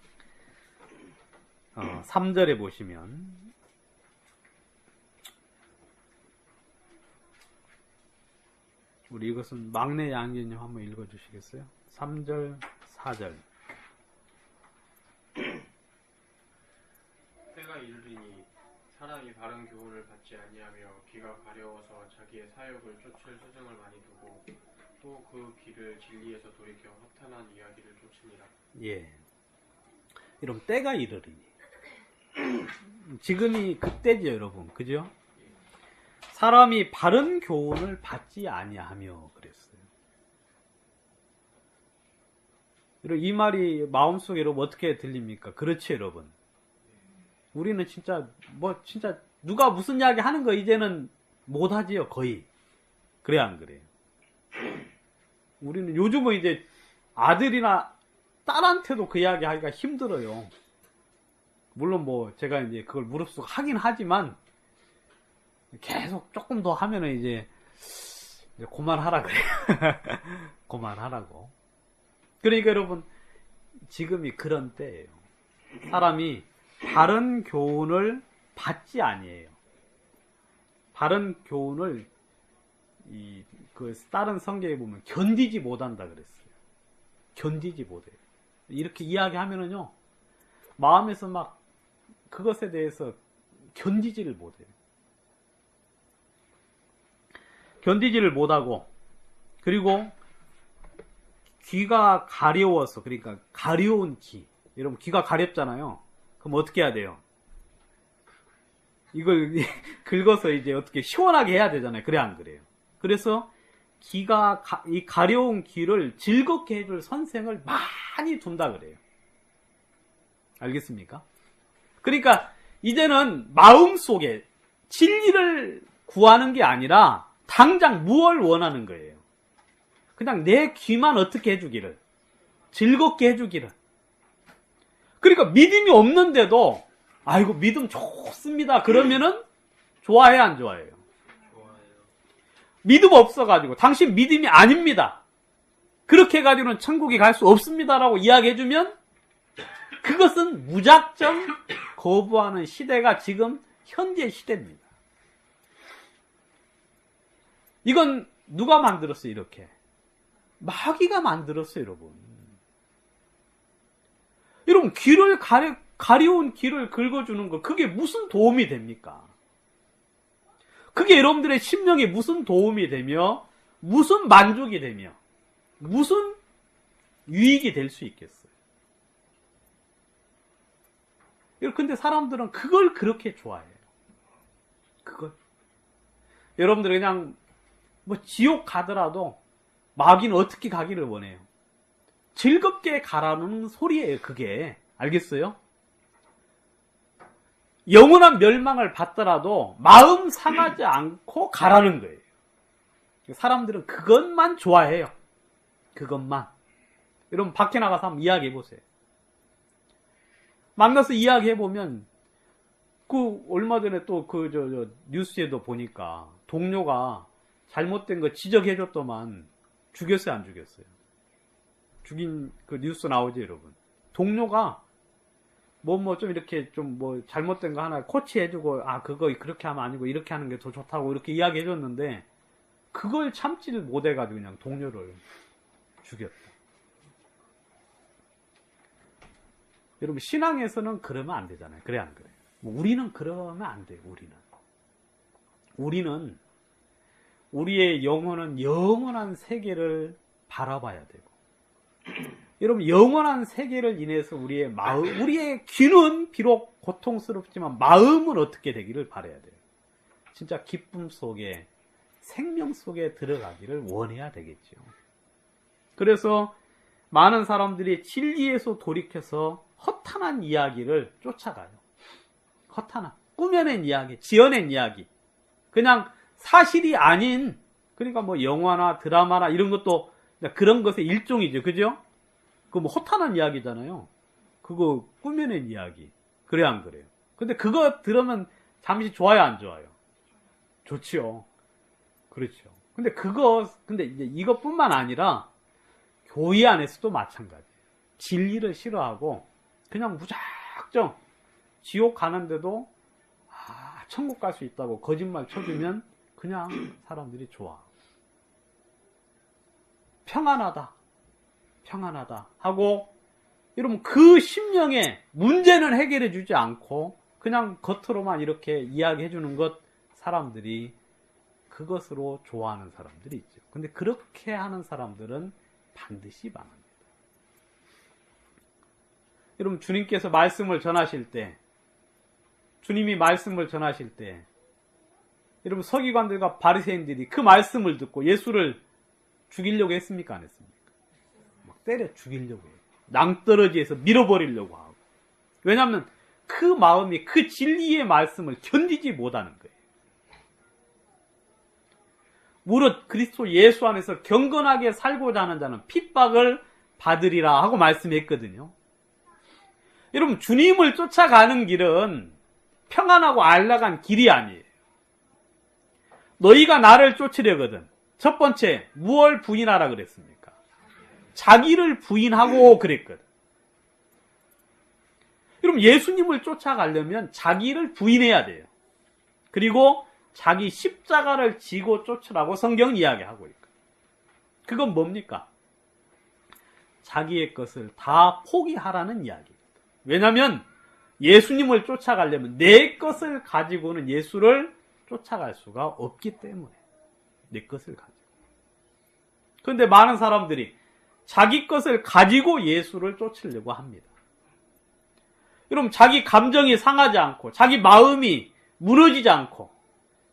3절에 보시면 우리 이것은 막내 양계님 한번 읽어주시겠어요? 3절 4절. 때가 이르리니 사람이 바른 교훈을 받지 아니하며 귀가 가려워서 자기의 사욕을 쫓을 소정을 많이 두고 또 그 귀를 진리에서 돌이켜 허탄한 이야기를 쫓으니라. 예. 이런 때가 이르리니. 지금이 그때죠, 여러분. 그죠? 사람이 바른 교훈을 받지 아니하며 그랬어요. 이 말이 마음속에 여러분 어떻게 들립니까? 그렇지, 여러분. 우리는 진짜 진짜 누가 무슨 이야기 하는 거 이제는 못하지요, 거의. 그래 안 그래요? 우리는 요즘은 이제 아들이나 딸한테도 그 이야기 하기가 힘들어요. 물론 제가 이제 그걸 무릅쓰고 하긴 하지만 계속 조금 더 하면은 이제 그만하라 그래요. 그만하라고. 그러니까 여러분 지금이 그런 때예요. 사람이 바른 교훈을 받지 아니에요. 바른 교훈을 다른 성경에 보면 견디지 못한다 그랬어요. 견디지 못해요. 이렇게 이야기하면은요 마음에서 막 그것에 대해서 견디지를 못해요. 견디지를 못하고, 그리고 귀가 가려워서, 그러니까 가려운 귀. 여러분 귀가 가렵잖아요. 그럼 어떻게 해야 돼요? 이걸 긁어서 이제 어떻게 시원하게 해야 되잖아요. 그래 안 그래요? 그래서 이 가려운 귀를 즐겁게 해줄 선생을 많이 둔다 그래요. 알겠습니까? 그러니까 이제는 마음속에 진리를 구하는 게 아니라 당장 무엇을 원하는 거예요? 그냥 내 귀만 어떻게 해주기를, 즐겁게 해주기를. 그러니까 믿음이 없는데도 아이고 믿음 좋습니다 그러면은 좋아해 안 좋아해요? 좋아요. 믿음 없어가지고 당신 믿음이 아닙니다 그렇게 해가지고는 천국에 갈 수 없습니다라고 이야기해주면 그것은 무작정 거부하는 시대가 지금 현재 시대입니다. 이건 누가 만들었어요? 이렇게 마귀가 만들었어요. 여러분 귀를 가려운 귀를 긁어주는 거 그게 무슨 도움이 됩니까? 그게 여러분들의 심령에 무슨 도움이 되며 무슨 만족이 되며 무슨 유익이 될 수 있겠어요? 근데 사람들은 그걸 그렇게 좋아해요. 그걸. 여러분들 그냥 뭐 지옥 가더라도 마귀는 어떻게 가기를 원해요? 즐겁게 가라는 소리예요. 그게. 알겠어요? 영원한 멸망을 받더라도 마음 상하지 않고 가라는 거예요. 사람들은 그것만 좋아해요. 그것만. 여러분 밖에 나가서 한번 이야기해 보세요. 만나서 이야기해 보면 얼마 전에 또 뉴스에도 보니까 동료가 잘못된 거 지적해 줬더만 죽였어요, 안 죽였어요? 죽인 그 뉴스 나오죠, 여러분. 동료가 좀 이렇게 잘못된 거 하나 코치해주고 그거 그렇게 하면 아니고 이렇게 하는 게 더 좋다고 이렇게 이야기해 줬는데 그걸 참지를 못해가지고 그냥 동료를 죽였다. 여러분 신앙에서는 그러면 안 되잖아요. 그래 안 그래요? 우리는 그러면 안 돼요. 우리는 우리의 영혼은 영원한 세계를 바라봐야 되고 여러분 영원한 세계를 인해서 우리의 귀는 비록 고통스럽지만 마음은 어떻게 되기를 바라야 돼요. 진짜 기쁨 속에 생명 속에 들어가기를 원해야 되겠죠. 그래서 많은 사람들이 진리에서 돌이켜서 허탄한 이야기를 쫓아가요. 허탄한 꾸며낸 이야기, 지어낸 이야기, 그냥 사실이 아닌 그러니까 영화나 드라마나 이런 것도 그런 것의 일종이죠, 그죠? 그거 허탄한 이야기잖아요. 그거 꾸며낸 이야기. 그래 안 그래요? 근데 그거 들으면 잠시 좋아요, 안 좋아요? 좋지요. 그렇죠. 근데 이제 이것뿐만 아니라 교회 안에서도 마찬가지예요. 진리를 싫어하고 그냥 무작정 지옥 가는데도 천국 갈 수 있다고 거짓말 쳐주면 그냥 사람들이 좋아. 평안하다 하고 여러분 그 심령에 문제는 해결해 주지 않고 그냥 겉으로만 이렇게 이야기해 주는 것 사람들이 그것으로 좋아하는 사람들이 있죠. 근데 그렇게 하는 사람들은 반드시 망합니다. 여러분 주님께서 말씀을 전하실 때 여러분 서기관들과 바리새인들이 그 말씀을 듣고 예수를 죽이려고 했습니까? 안 했습니까? 막 때려 죽이려고 해요. 낭떠러지에서 밀어버리려고 하고. 왜냐하면 그 마음이 그 진리의 말씀을 견디지 못하는 거예요. 무릇 그리스도 예수 안에서 경건하게 살고자 하는 자는 핍박을 받으리라 하고 말씀했거든요. 여러분 주님을 쫓아가는 길은 평안하고 안락한 길이 아니에요. 너희가 나를 쫓으려거든 첫 번째 무엇을 부인하라 그랬습니까? 자기를 부인하고 그랬거든. 여러분 예수님을 쫓아가려면 자기를 부인해야 돼요. 그리고 자기 십자가를 지고 쫓으라고 성경은 이야기하고 있거든. 그건 뭡니까? 자기의 것을 다 포기하라는 이야기입니다. 왜냐하면 예수님을 쫓아가려면 내 것을 가지고는 예수를 쫓아갈 수가 없기 때문에 내 것을 가지고. 그런데 많은 사람들이 자기 것을 가지고 예수를 쫓으려고 합니다. 여러분 자기 감정이 상하지 않고 자기 마음이 무너지지 않고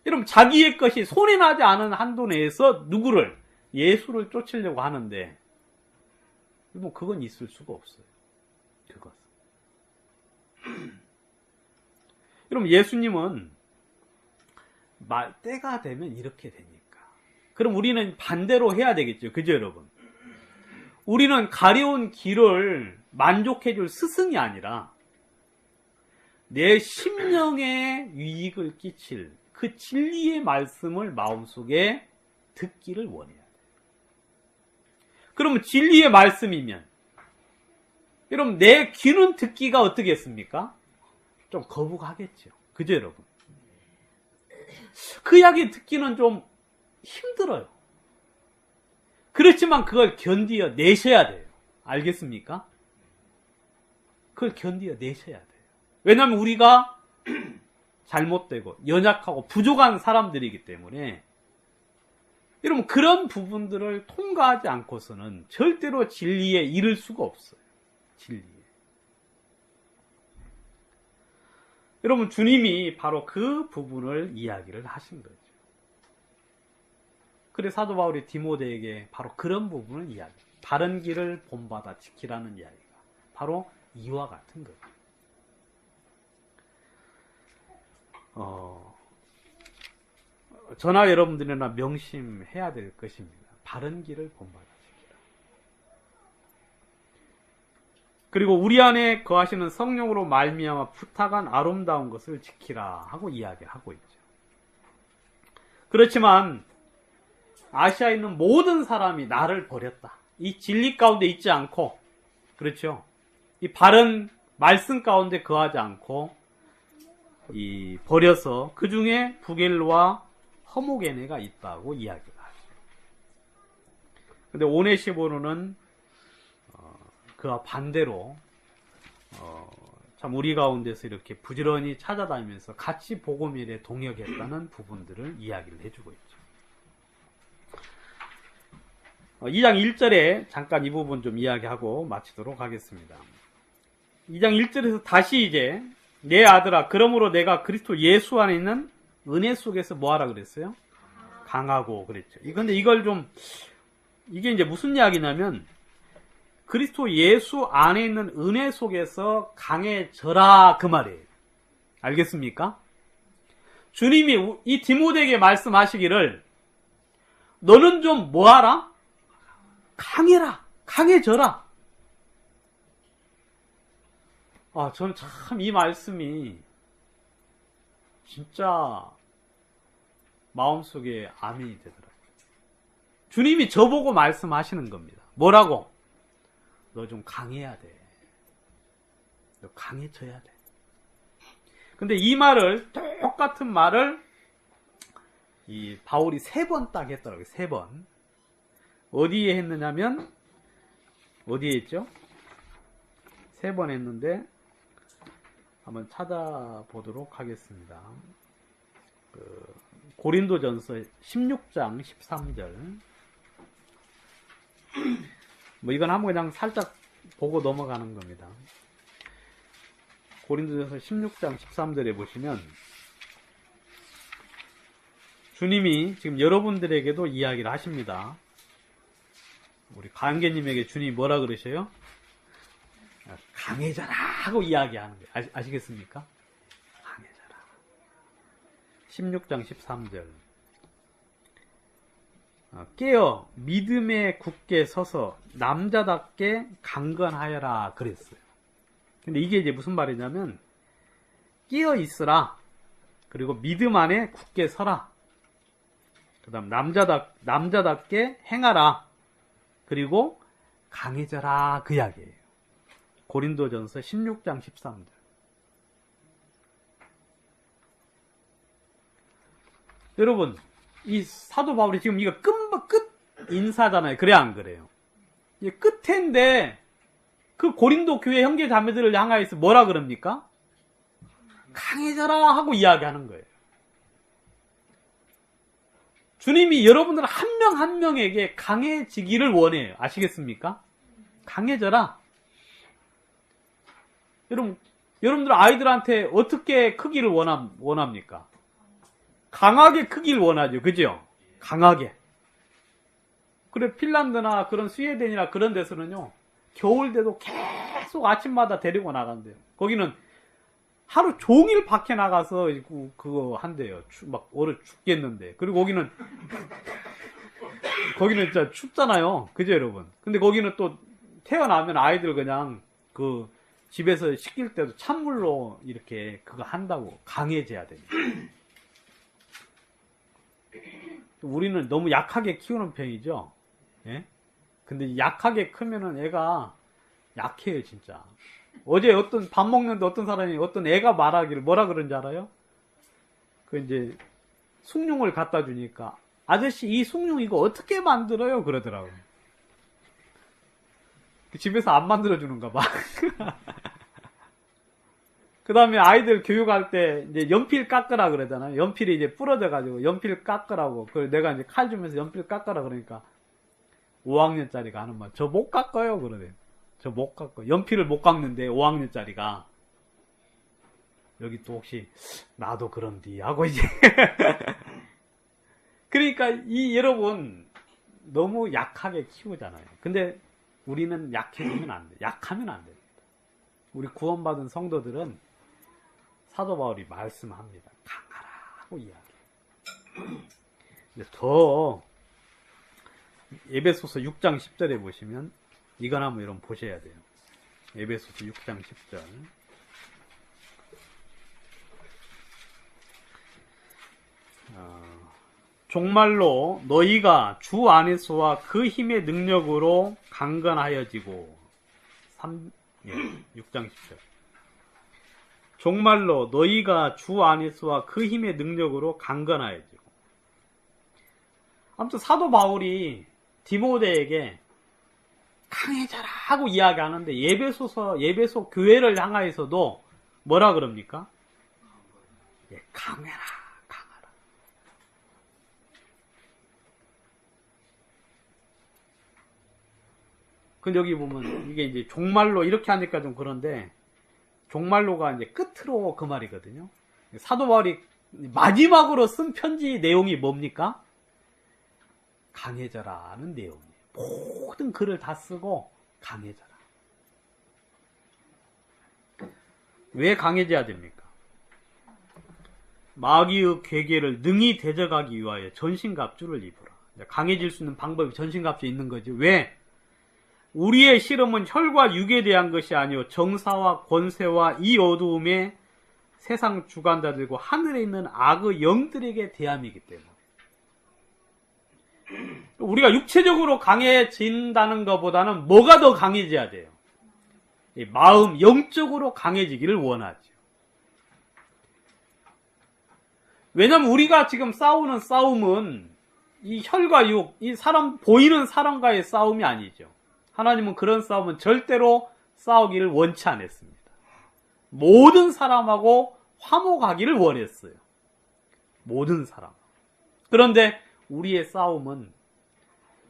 여러분 자기의 것이 손이 나지 않은 한도 내에서 누구를? 예수를 쫓으려고 하는데 여러분 그건 있을 수가 없어요. 그것. 여러분 예수님은 때가 되면 이렇게 되니까 그럼 우리는 반대로 해야 되겠죠. 그죠, 여러분? 우리는 가려운 길을 만족해줄 스승이 아니라 내 심령에 유익을 끼칠 그 진리의 말씀을 마음속에 듣기를 원해야 돼요. 그러면 진리의 말씀이면 여러분 내 귀는 듣기가 어떻겠습니까? 좀 거북하겠죠. 그죠, 여러분? 그 이야기 듣기는 좀 힘들어요. 그렇지만 그걸 견디어 내셔야 돼요. 알겠습니까? 그걸 견디어 내셔야 돼요. 왜냐하면 우리가 잘못되고 연약하고 부족한 사람들이기 때문에 여러분 그런 부분들을 통과하지 않고서는 절대로 진리에 이를 수가 없어요. 진리에. 여러분 주님이 바로 그 부분을 이야기를 하신 거죠. 그래 사도 바울이 디모데에게 바로 그런 부분을 이야기해요. 바른 길을 본받아 지키라는 이야기가 바로 이와 같은 거예요. 저나 여러분들이나 명심해야 될 것입니다. 바른 길을 본받아 지키라. 그리고 우리 안에 거하시는 성령으로 말미암아 부탁한 아름다운 것을 지키라 하고 이야기하고 있죠. 그렇지만 아시아에 있는 모든 사람이 나를 버렸다. 이 진리 가운데 있지 않고, 그렇죠? 이 바른 말씀 가운데 거하지 않고 이 버려서 그 중에 부겔로와 허모게네가 있다고 이야기를 하죠. 근데 오네시모로는 그와 반대로 참 우리 가운데서 이렇게 부지런히 찾아다니면서 같이 복음 일에 동역했다는 부분들을 이야기를 해주고 있죠. 2장 1절에 잠깐 이 부분 좀 이야기하고 마치도록 하겠습니다. 2장 1절에서 다시 이제 내 아들아 그러므로 내가 그리스도 예수 안에 있는 은혜 속에서 뭐하라 그랬어요? 강하고 그랬죠. 근데 이걸 좀 이게 이제 무슨 이야기냐면 그리스도 예수 안에 있는 은혜 속에서 강해져라 그 말이에요. 알겠습니까? 주님이 이 디모데에게 말씀하시기를 너는 좀 뭐하라? 강해라. 강해져라. 저는 참 이 말씀이 진짜 마음속에 아멘이 되더라고요. 주님이 저보고 말씀하시는 겁니다. 뭐라고? 너 좀 강해야 돼. 너 강해져야 돼. 근데 이 말을, 똑같은 말을 이 바울이 3번 딱 했더라고요. 3번. 어디에 했느냐면, 어디에 했죠? 3번 했는데, 한번 찾아보도록 하겠습니다. 고린도전서 16장 13절. 이건 한번 그냥 살짝 보고 넘어가는 겁니다. 고린도전서 16장 13절에 보시면 주님이 지금 여러분들에게도 이야기를 하십니다. 우리 강계님에게 주님이 뭐라 그러셔요? 강해져라 하고 이야기하는 거예요. 아시겠습니까? 강해져라. 16장 13절. 깨어 믿음에 굳게 서서 남자답게 강건하여라 그랬어요. 근데 이게 이제 무슨 말이냐면 깨어 있으라. 그리고 믿음 안에 굳게 서라. 그 다음 남자답게 행하라. 그리고 강해져라 그 이야기예요. 고린도전서 16장 13절. 여러분, 이 사도 바울이 지금 이거 끝 인사잖아요. 그래 안 그래요? 이게 끝인데 그 고린도 교회 형제 자매들을 향하여서 뭐라 그럽니까? 강해져라 하고 이야기하는 거예요. 주님이 여러분들 한 명 한 명에게 강해지기를 원해요. 아시겠습니까? 강해져라. 여러분들 아이들한테 어떻게 크기를 원합니까? 강하게 크기를 원하죠. 그죠? 강하게. 그래, 핀란드나 그런 스웨덴이나 그런 데서는요, 겨울 때도 계속 아침마다 데리고 나간대요. 거기는 하루 종일 밖에 나가서 그거 한대요. 막 얼어 죽겠는데. 그리고 거기는 거기는 진짜 춥잖아요. 그죠, 여러분? 근데 거기는 또 태어나면 아이들 그냥 그 집에서 씻길 때도 찬물로 이렇게 그거 한다고 강해져야 됩니다. 우리는 너무 약하게 키우는 편이죠. 예? 근데 약하게 크면은 애가 약해요, 진짜. 어제 어떤 밥 먹는데 어떤 사람이 어떤 애가 말하기를 뭐라 그런지 알아요? 그 이제 숭늉을 갖다 주니까 아저씨 이 숭늉 이거 어떻게 만들어요? 그러더라고요. 집에서 안 만들어 주는가 봐. 그 다음에 아이들 교육할 때 이제 연필 깎으라 그러잖아요. 연필이 이제 부러져가지고 연필 깎으라고. 그래서 내가 이제 칼 주면서 연필 깎으라 그러니까 5학년짜리가 하는 말. 저 못 깎아요. 그러대. 저 못 깎아. 연필을 못 깎는데 5학년짜리가. 여기 또 혹시 나도 그런디 하고 이제. 그러니까 이 여러분 너무 약하게 키우잖아요. 근데 우리는 약해지면 안 돼. 약하면 안 됩니다. 우리 구원받은 성도들은 사도 바울이 말씀합니다. 강하라고 이야기해요. 더 에베소서 6장 10절에 보시면 이건 한번 여러분 보셔야 돼요. 에베소서 6장 10절. 종말로 너희가 주 안에서와 그 힘의 능력으로 강건하여지고 6장 10절. 종말로 너희가 주 안에서와 그 힘의 능력으로 강건하여지고. 아무튼 사도 바울이 디모데에게 강해져라 하고 이야기하는데 예배소 교회를 향하여서도 뭐라 그럽니까? 강해라, 강하라. 근데 여기 보면 이게 이제 종말로 이렇게 하니까 좀 그런데 종말로가 이제 끝으로 그 말이거든요. 사도 바울이 마지막으로 쓴 편지 내용이 뭡니까? 강해져라는 내용이에요. 모든 글을 다 쓰고 강해져라. 왜 강해져야 됩니까? 마귀의 괴계를 능히 대적하기 위하여 전신갑주를 입으라. 강해질 수 있는 방법이 전신갑주에 있는 거지. 왜? 우리의 실험은 혈과 육에 대한 것이 아니요 정사와 권세와 이 어두움의 세상 주관자들과 하늘에 있는 악의 영들에게 대함이기 때문에. 우리가 육체적으로 강해진다는 것보다는 뭐가 더 강해져야 돼요? 마음, 영적으로 강해지기를 원하죠. 왜냐면 우리가 지금 싸우는 싸움은 이 혈과 육, 이 사람, 보이는 사람과의 싸움이 아니죠. 하나님은 그런 싸움은 절대로 싸우기를 원치 않았습니다. 모든 사람하고 화목하기를 원했어요. 모든 사람. 그런데 우리의 싸움은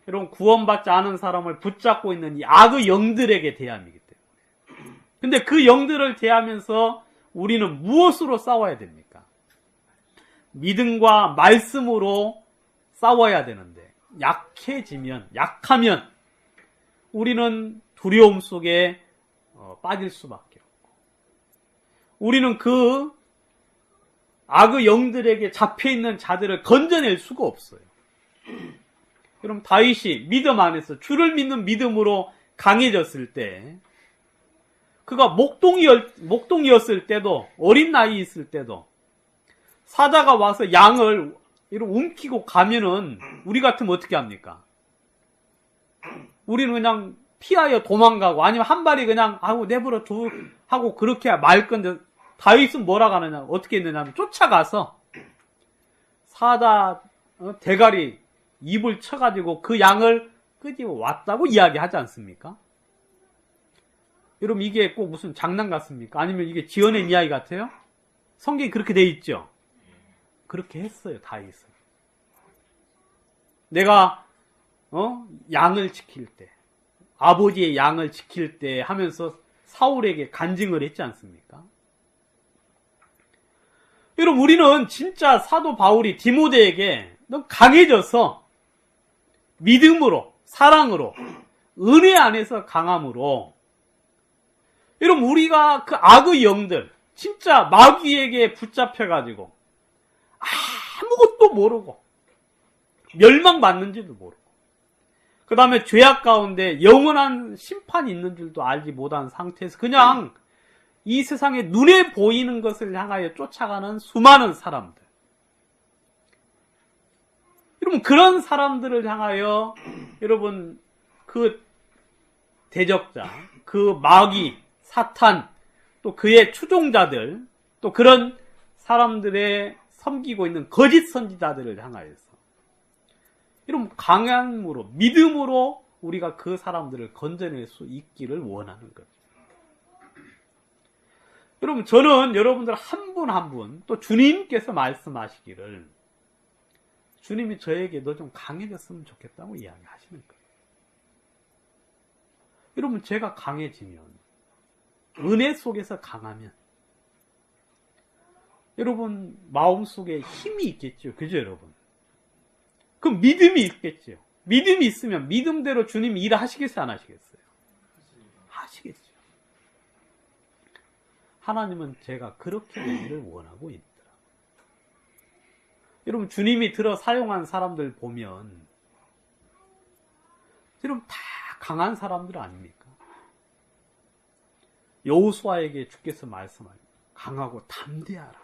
여러분 구원받지 않은 사람을 붙잡고 있는 이 악의 영들에게 대함이기 때문에. 근데 그 영들을 대하면서 우리는 무엇으로 싸워야 됩니까? 믿음과 말씀으로 싸워야 되는데 약하면 우리는 두려움 속에 빠질 수밖에 없고 우리는 그 악의 영들에게 잡혀있는 자들을 건져낼 수가 없어요. 그럼 다윗이 믿음 안에서 주를 믿는 믿음으로 강해졌을 때 그가 목동이었을 때도 어린 나이 있을 때도 사자가 와서 양을 이렇게 움키고 가면은 우리 같으면 어떻게 합니까? 우리는 그냥 피하여 도망가고 아니면 한 발이 그냥 내버려 둬 하고 그렇게 말 건데 다윗은 뭐라고 하느냐 어떻게 했느냐면 쫓아가서 사자 대가리 입을 쳐가지고 그 양을 끄집어 왔다고 이야기하지 않습니까? 여러분 이게 꼭 무슨 장난 같습니까? 아니면 이게 지어낸 이야기 같아요? 성경이 그렇게 돼 있죠? 그렇게 했어요 다윗은. 내가 양을 지킬 때 아버지의 양을 지킬 때 하면서 사울에게 간증을 했지 않습니까? 여러분 우리는 진짜 사도 바울이 디모데에게 너무 강해져서 믿음으로 사랑으로 은혜 안에서 강함으로 여러분 우리가 그 악의 영들 진짜 마귀에게 붙잡혀가지고 아무것도 모르고 멸망받는지도 모르고 그 다음에 죄악 가운데 영원한 심판이 있는 줄도 알지 못한 상태에서 그냥 이 세상에 눈에 보이는 것을 향하여 쫓아가는 수많은 사람들. 여러분, 그런 사람들을 향하여 여러분 그 대적자, 그 마귀, 사탄, 또 그의 추종자들, 또 그런 사람들의 섬기고 있는 거짓 선지자들을 향하여서 여러분 강함으로, 믿음으로 우리가 그 사람들을 건져낼 수 있기를 원하는 거죠. 여러분, 저는 여러분들 한 분 한 분, 또 주님께서 말씀하시기를 주님이 저에게 너 좀 강해졌으면 좋겠다고 이야기하시는 거예요. 여러분, 제가 강해지면, 은혜 속에서 강하면, 여러분 마음속에 힘이 있겠죠. 그죠, 여러분? 그 믿음이 있겠죠. 믿음이 있으면 믿음대로 주님이 일하시겠어요, 안 하시겠어요? 하시겠죠. 하나님은 제가 그렇게 되기를 원하고 있더라. 여러분, 주님이 들어 사용한 사람들 보면 여러분 다 강한 사람들 아닙니까? 여호수아에게 주께서 말씀하십니다. 강하고 담대하라.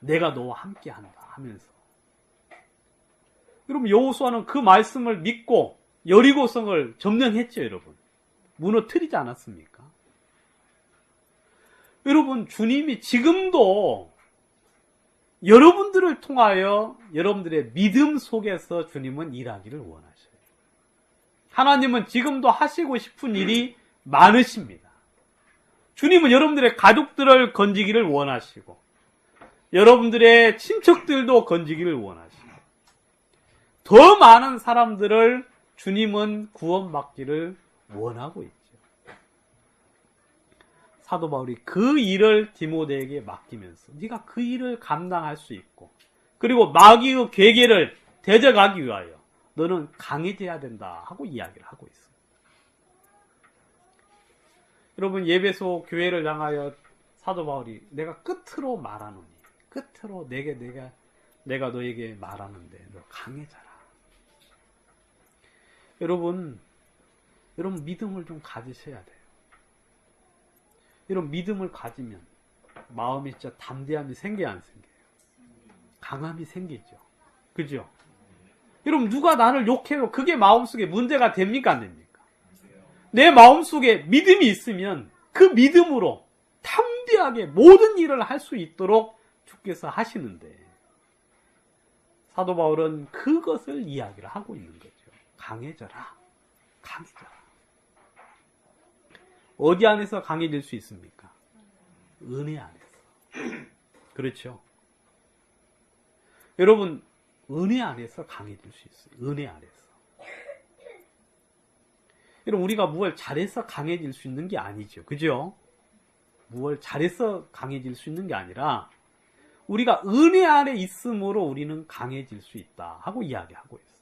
내가 너와 함께한다 하면서. 여러분, 여호수아는 그 말씀을 믿고 여리고성을 점령했죠, 여러분. 무너뜨리지 않았습니까? 여러분, 주님이 지금도 여러분들을 통하여 여러분들의 믿음 속에서 주님은 일하기를 원하셔요. 하나님은 지금도 하시고 싶은 일이 많으십니다. 주님은 여러분들의 가족들을 건지기를 원하시고 여러분들의 친척들도 건지기를 원하시고 더 많은 사람들을 주님은 구원받기를 원하고 있죠. 사도 바울이 그 일을 디모데에게 맡기면서 네가 그 일을 감당할 수 있고 그리고 마귀의 괴계를 대적하기 위하여 너는 강해져야 된다 하고 이야기를 하고 있습니다. 여러분, 예배소 교회를 향하여 사도 바울이 내가 끝으로 말하노니 끝으로 내가 너에게 말하는데 너 강해져라. 여러분 믿음을 좀 가지셔야 돼요. 여러분, 믿음을 가지면 마음에 진짜 담대함이 생겨요, 안 생겨요? 강함이 생기죠. 그죠? 여러분, 누가 나를 욕해요? 그게 마음속에 문제가 됩니까, 안 됩니까? 내 마음속에 믿음이 있으면 그 믿음으로 담대하게 모든 일을 할 수 있도록 주께서 하시는데 사도 바울은 그것을 이야기를 하고 있는 거죠. 강해져라. 강해져라. 어디 안에서 강해질 수 있습니까? 은혜 안에서. 그렇죠? 여러분, 은혜 안에서 강해질 수 있어요. 은혜 안에서. 여러분, 우리가 무엇을 잘해서 강해질 수 있는 게 아니죠. 그죠? 무엇을 잘해서 강해질 수 있는 게 아니라 우리가 은혜 안에 있음으로 우리는 강해질 수 있다 하고 이야기하고 있어요.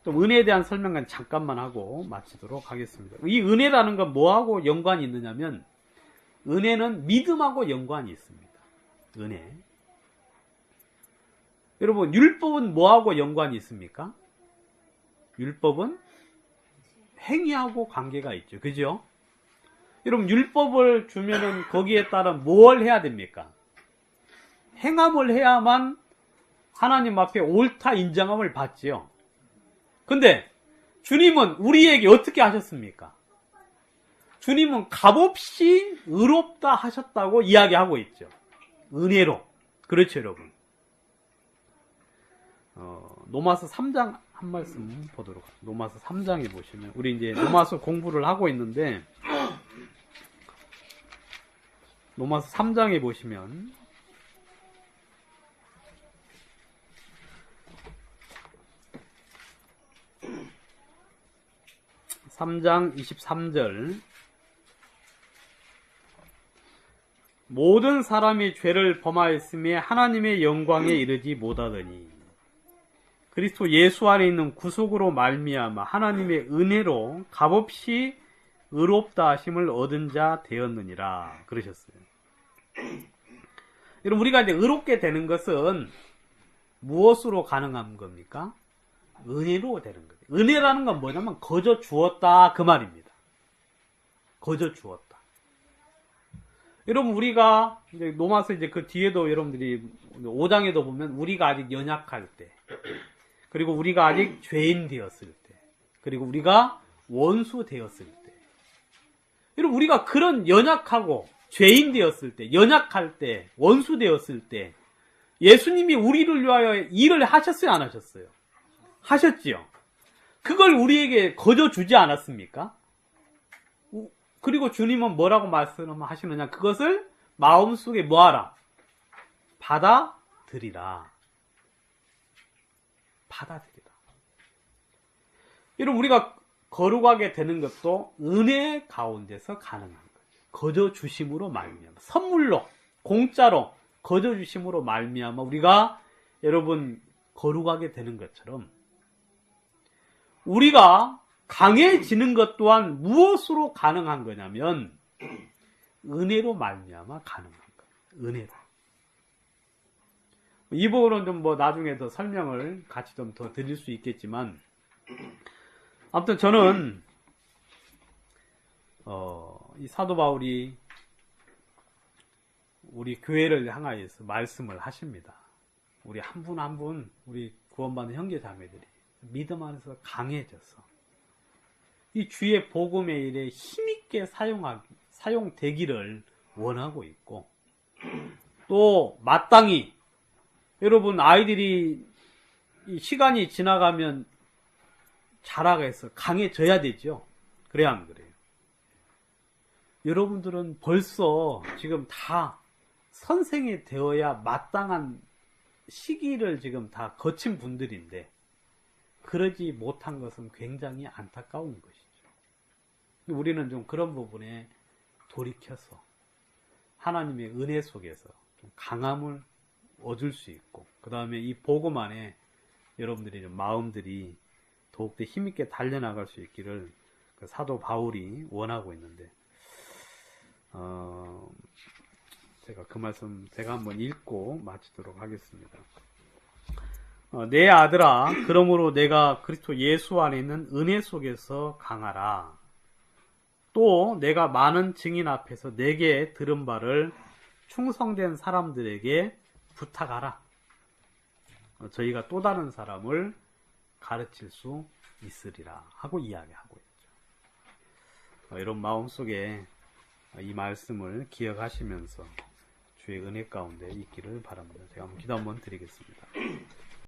좀 은혜에 대한 설명은 잠깐만 하고 마치도록 하겠습니다. 이 은혜라는 건 뭐하고 연관이 있느냐면 은혜는 믿음하고 연관이 있습니다. 은혜. 여러분, 율법은 뭐하고 연관이 있습니까? 율법은 행위하고 관계가 있죠. 그죠? 여러분, 율법을 주면은 거기에 따라 뭘 해야 됩니까? 행함을 해야만 하나님 앞에 옳다 인정함을 받지요. 근데 주님은 우리에게 어떻게 하셨습니까? 주님은 값없이 의롭다 하셨다고 이야기하고 있죠. 은혜로. 그렇죠, 여러분. 로마서 3장 한 말씀 보도록 합니다. 로마서 3장에 보시면 우리 이제 로마서 공부를 하고 있는데 로마서 3장에 보시면 3장 23절 모든 사람이 죄를 범하였음에 하나님의 영광에 이르지 못하더니 그리스도 예수 안에 있는 구속으로 말미암아 하나님의 은혜로 값없이 의롭다 하심을 얻은 자 되었느니라 그러셨어요. 여러분, 우리가 이제 의롭게 되는 것은 무엇으로 가능한 겁니까? 은혜로 되는 거예요. 은혜라는 건 뭐냐면 거저 주었다 그 말입니다. 거저 주었다. 여러분 우리가 이제 로마서 이제 그 뒤에도 여러분들이 5장에도 보면 우리가 아직 연약할 때, 그리고 우리가 아직 죄인 되었을 때, 그리고 우리가 원수 되었을 때, 여러분 우리가 그런 연약하고 죄인 되었을 때, 연약할 때, 원수 되었을 때 예수님이 우리를 위하여 일을 하셨어요, 안 하셨어요? 하셨지요. 그걸 우리에게 거저 주지 않았습니까? 그리고 주님은 뭐라고 말씀하시느냐? 그것을 마음속에 뭐하라? 받아들이라. 받아들이라. 여러분 우리가 거룩하게 되는 것도 은혜 가운데서 가능한 거예요. 거저 주심으로 말미암아, 선물로, 공짜로 거저 주심으로 말미암아 우리가 여러분 거룩하게 되는 것처럼 우리가 강해지는 것 또한 무엇으로 가능한 거냐면 은혜로 말미암아 가능한 거예요. 은혜로. 이 부분은 좀 뭐 나중에 더 설명을 같이 좀 더 드릴 수 있겠지만, 아무튼 저는 이 사도 바울이 우리 교회를 향하여서 말씀을 하십니다. 우리 한 분 한 분 우리 구원받는 형제 자매들이 믿음 안에서 강해져서 이 주의 복음의 일에 힘있게 사용되기를 원하고 있고, 또 마땅히 여러분 아이들이 이 시간이 지나가면 자라가서 강해져야 되죠. 그래야 안 그래요? 여러분들은 벌써 지금 다 선생이 되어야 마땅한 시기를 지금 다 거친 분들인데 그러지 못한 것은 굉장히 안타까운 것이죠. 우리는 좀 그런 부분에 돌이켜서 하나님의 은혜 속에서 좀 강함을 얻을 수 있고, 그 다음에 이 복음 안에 여러분들이 좀 마음들이 더욱더 힘있게 달려나갈 수 있기를 그 사도 바울이 원하고 있는데, 제가 그 말씀 제가 한번 읽고 마치도록 하겠습니다. 내 아들아, 그러므로 내가 그리스도 예수 안에 있는 은혜 속에서 강하라. 또 내가 많은 증인 앞에서 내게 들은 바를 충성된 사람들에게 부탁하라. 저희가 또 다른 사람을 가르칠 수 있으리라 하고 이야기하고 있죠. 이런 마음속에 이 말씀을 기억하시면서 주의 은혜 가운데 있기를 바랍니다. 제가 한번 기도 한번 드리겠습니다.